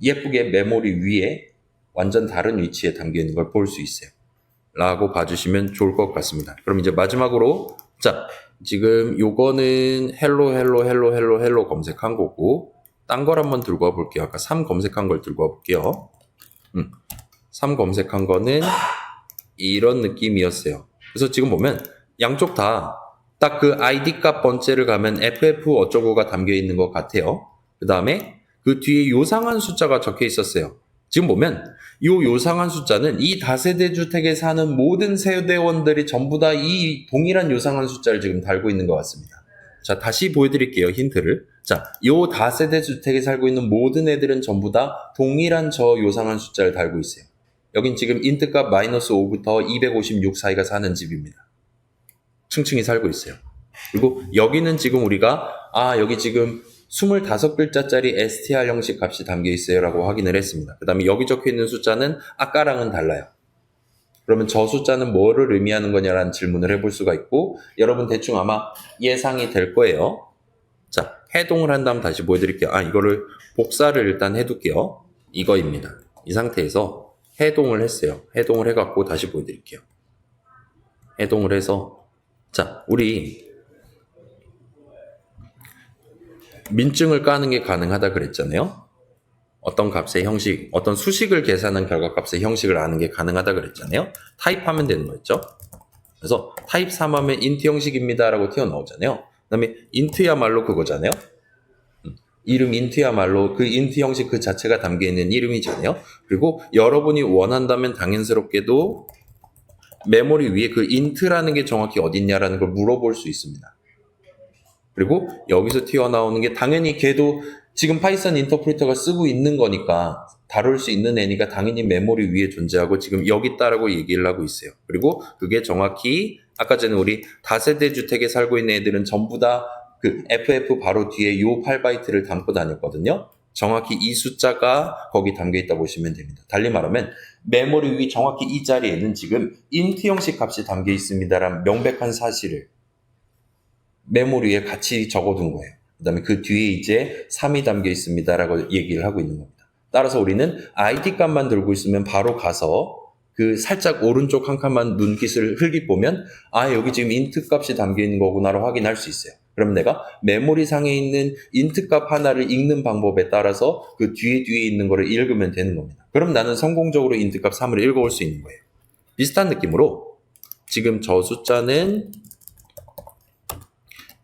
예쁘게 메모리 위에 완전 다른 위치에 담겨 있는 걸 볼 수 있어요. 라고 봐주시면 좋을 것 같습니다. 그럼 이제 마지막으로, 자, 지금 요거는 헬로 검색한 거고, 딴 걸 한번 들고 와 볼게요. 아까 3 검색한 걸 들고 와 볼게요. 3 검색한 거는 이런 느낌이었어요. 그래서 지금 보면 양쪽 다 딱 그 ID 값 번째를 가면 FF 어쩌고가 담겨 있는 것 같아요. 그 다음에 그 뒤에 요상한 숫자가 적혀 있었어요. 지금 보면 이 요상한 숫자는 이 다세대 주택에 사는 모든 세대원들이 전부 다 이 동일한 요상한 숫자를 지금 달고 있는 것 같습니다. 자, 다시 보여드릴게요. 힌트를. 자, 요 다세대 주택에 살고 있는 모든 애들은 전부 다 동일한 저 요상한 숫자를 달고 있어요. 여긴 지금 인트 값 -5부터 256 사이가 사는 집입니다. 층층이 살고 있어요. 그리고 여기는 지금 우리가 여기 지금 25글자짜리 str 형식 값이 담겨 있어요 라고 확인을 했습니다. 그 다음에 여기 적혀 있는 숫자는 아까랑은 달라요. 그러면 저 숫자는 뭐를 의미하는 거냐라는 질문을 해볼 수가 있고, 여러분 대충 아마 예상이 될 거예요. 자, 해동을 한 다음 다시 보여드릴게요. 이거를 복사를 일단 해둘게요. 이거입니다. 이 상태에서 해동을 했어요. 해동을 해갖고 다시 보여드릴게요. 해동을 해서, 자, 우리 민증을 까는 게 가능하다 그랬잖아요. 어떤 값의 형식, 어떤 수식을 계산한 결과값의 형식을 아는 게 가능하다 그랬잖아요. 타입하면 되는 거였죠. 그래서 타입 3 하면 int 형식입니다 라고 튀어나오잖아요. 그 다음에 int야말로 그거잖아요. 이름 int야말로 그 int 형식 그 자체가 담겨있는 이름이잖아요. 그리고 여러분이 원한다면 당연스럽게도 메모리 위에 그 int라는 게 정확히 어딨냐라는 걸 물어볼 수 있습니다. 그리고 여기서 튀어나오는 게 당연히 걔도 지금 파이썬 인터프리터가 쓰고 있는 거니까 다룰 수 있는 애니까 당연히 메모리 위에 존재하고 지금 여기 있다라고 얘기를 하고 있어요. 그리고 그게 정확히 아까 전에 우리 다세대 주택에 살고 있는 애들은 전부 다 그 FF 바로 뒤에 요 8바이트를 담고 다녔거든요. 정확히 이 숫자가 거기 담겨 있다 보시면 됩니다. 달리 말하면 메모리 위 정확히 이 자리에는 지금 int 형식 값이 담겨 있습니다라는 명백한 사실을 메모리에 같이 적어둔 거예요. 그 다음에 그 뒤에 이제 3이 담겨 있습니다라고 얘기를 하고 있는 겁니다. 따라서 우리는 ID 값만 들고 있으면 바로 가서 그 살짝 오른쪽 한 칸만 눈깃을 흘기 보면 여기 지금 int 값이 담겨 있는 거구나를 확인할 수 있어요. 그럼 내가 메모리 상에 있는 int 값 하나를 읽는 방법에 따라서 그 뒤에 있는 거를 읽으면 되는 겁니다. 그럼 나는 성공적으로 int 값 3을 읽어올 수 있는 거예요. 비슷한 느낌으로 지금 저 숫자는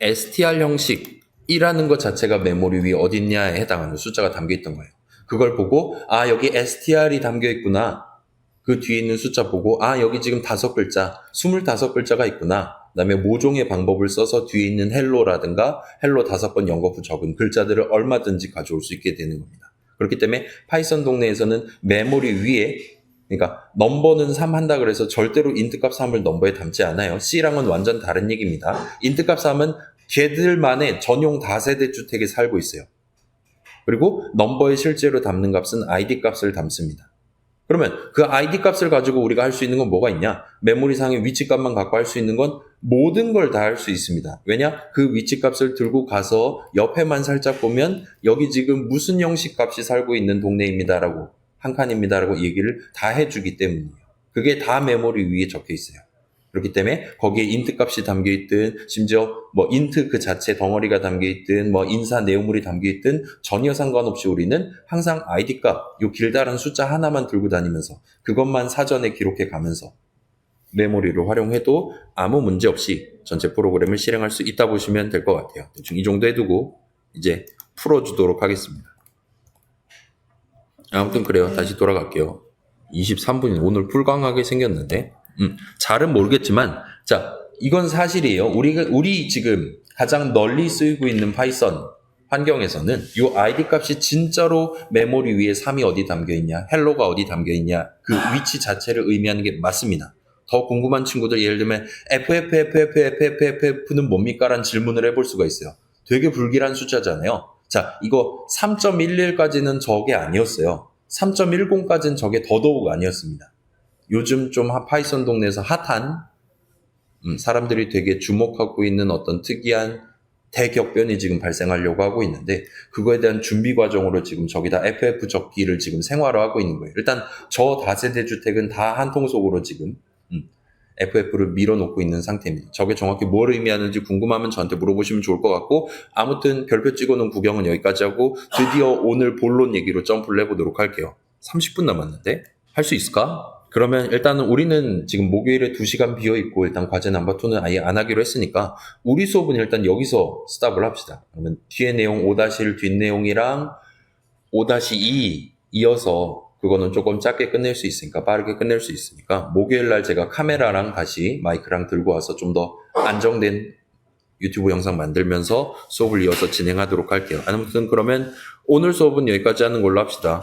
str 형식이라는 것 자체가 메모리 위에 어딨냐에 해당하는 숫자가 담겨 있던 거예요. 그걸 보고 아 여기 str이 담겨 있구나. 그 뒤에 있는 숫자 보고 아 여기 지금 5글자 25글자가 있구나. 그 다음에 모종의 방법을 써서 뒤에 있는 헬로라든가 헬로 5번 연거푸 적은 글자들을 얼마든지 가져올 수 있게 되는 겁니다. 그렇기 때문에 파이썬 동네에서는 메모리 위에 그러니까 넘버는 3 한다 그래서 절대로 인트값 3을 넘버에 담지 않아요. C랑은 완전 다른 얘기입니다. 인트값 3은 걔들만의 전용 다세대 주택에 살고 있어요. 그리고 넘버에 실제로 담는 값은 id 값을 담습니다. 그러면 그 id 값을 가지고 우리가 할 수 있는 건 뭐가 있냐? 메모리상의 위치 값만 갖고 할 수 있는 건 모든 걸 다 할 수 있습니다. 왜냐? 그 위치 값을 들고 가서 옆에만 살짝 보면 여기 지금 무슨 형식 값이 살고 있는 동네입니다라고 한 칸입니다라고 얘기를 다 해주기 때문이에요. 그게 다 메모리 위에 적혀 있어요. 그렇기 때문에 거기에 인트 값이 담겨 있든 심지어 뭐 인트 그 자체 덩어리가 담겨 있든 뭐 인사 내용물이 담겨 있든 전혀 상관없이 우리는 항상 id 값, 요 길다란 숫자 하나만 들고 다니면서 그것만 사전에 기록해 가면서 메모리를 활용해도 아무 문제 없이 전체 프로그램을 실행할 수 있다 보시면 될 것 같아요. 대충 이 정도 해두고 이제 풀어주도록 하겠습니다. 아무튼 그래요. 다시 돌아갈게요. 23분이 오늘 풀강하게 생겼는데 잘은 모르겠지만 자 이건 사실이에요. 우리 지금 가장 널리 쓰이고 있는 파이썬 환경에서는 이 id 값이 진짜로 메모리 위에 3이 어디 담겨 있냐, 헬로가 어디 담겨 있냐 그 위치 자체를 의미하는 게 맞습니다. 더 궁금한 친구들 예를 들면 FFFFFFF는 뭡니까? 라는 질문을 해볼 수가 있어요. 되게 불길한 숫자잖아요. 자, 이거 3.11까지는 저게 아니었어요. 3.10까지는 저게 더더욱 아니었습니다. 요즘 좀 파이썬 동네에서 핫한 사람들이 되게 주목하고 있는 어떤 특이한 대격변이 지금 발생하려고 하고 있는데 그거에 대한 준비 과정으로 지금 저기다 FF 적기를 지금 생활화하고 있는 거예요. 일단 저 다세대 주택은 다 한 통속으로 지금 FF를 밀어놓고 있는 상태입니다. 저게 정확히 뭘 의미하는지 궁금하면 저한테 물어보시면 좋을 것 같고 아무튼 별표 찍어놓은 구경은 여기까지 하고 드디어 오늘 본론 얘기로 점프를 해보도록 할게요. 30분 남았는데 할 수 있을까? 그러면 일단은 우리는 지금 목요일에 2시간 비어있고 일단 과제 넘버2는 아예 안 하기로 했으니까 우리 수업은 일단 여기서 스탑을 합시다. 그러면 뒤에 내용 5-1 뒷내용이랑 5-2 이어서 그거는 조금 짧게 끝낼 수 있으니까 빠르게 끝낼 수 있으니까 목요일날 제가 카메라랑 다시 마이크랑 들고 와서 좀 더 안정된 유튜브 영상 만들면서 수업을 이어서 진행하도록 할게요. 아무튼 그러면 오늘 수업은 여기까지 하는 걸로 합시다.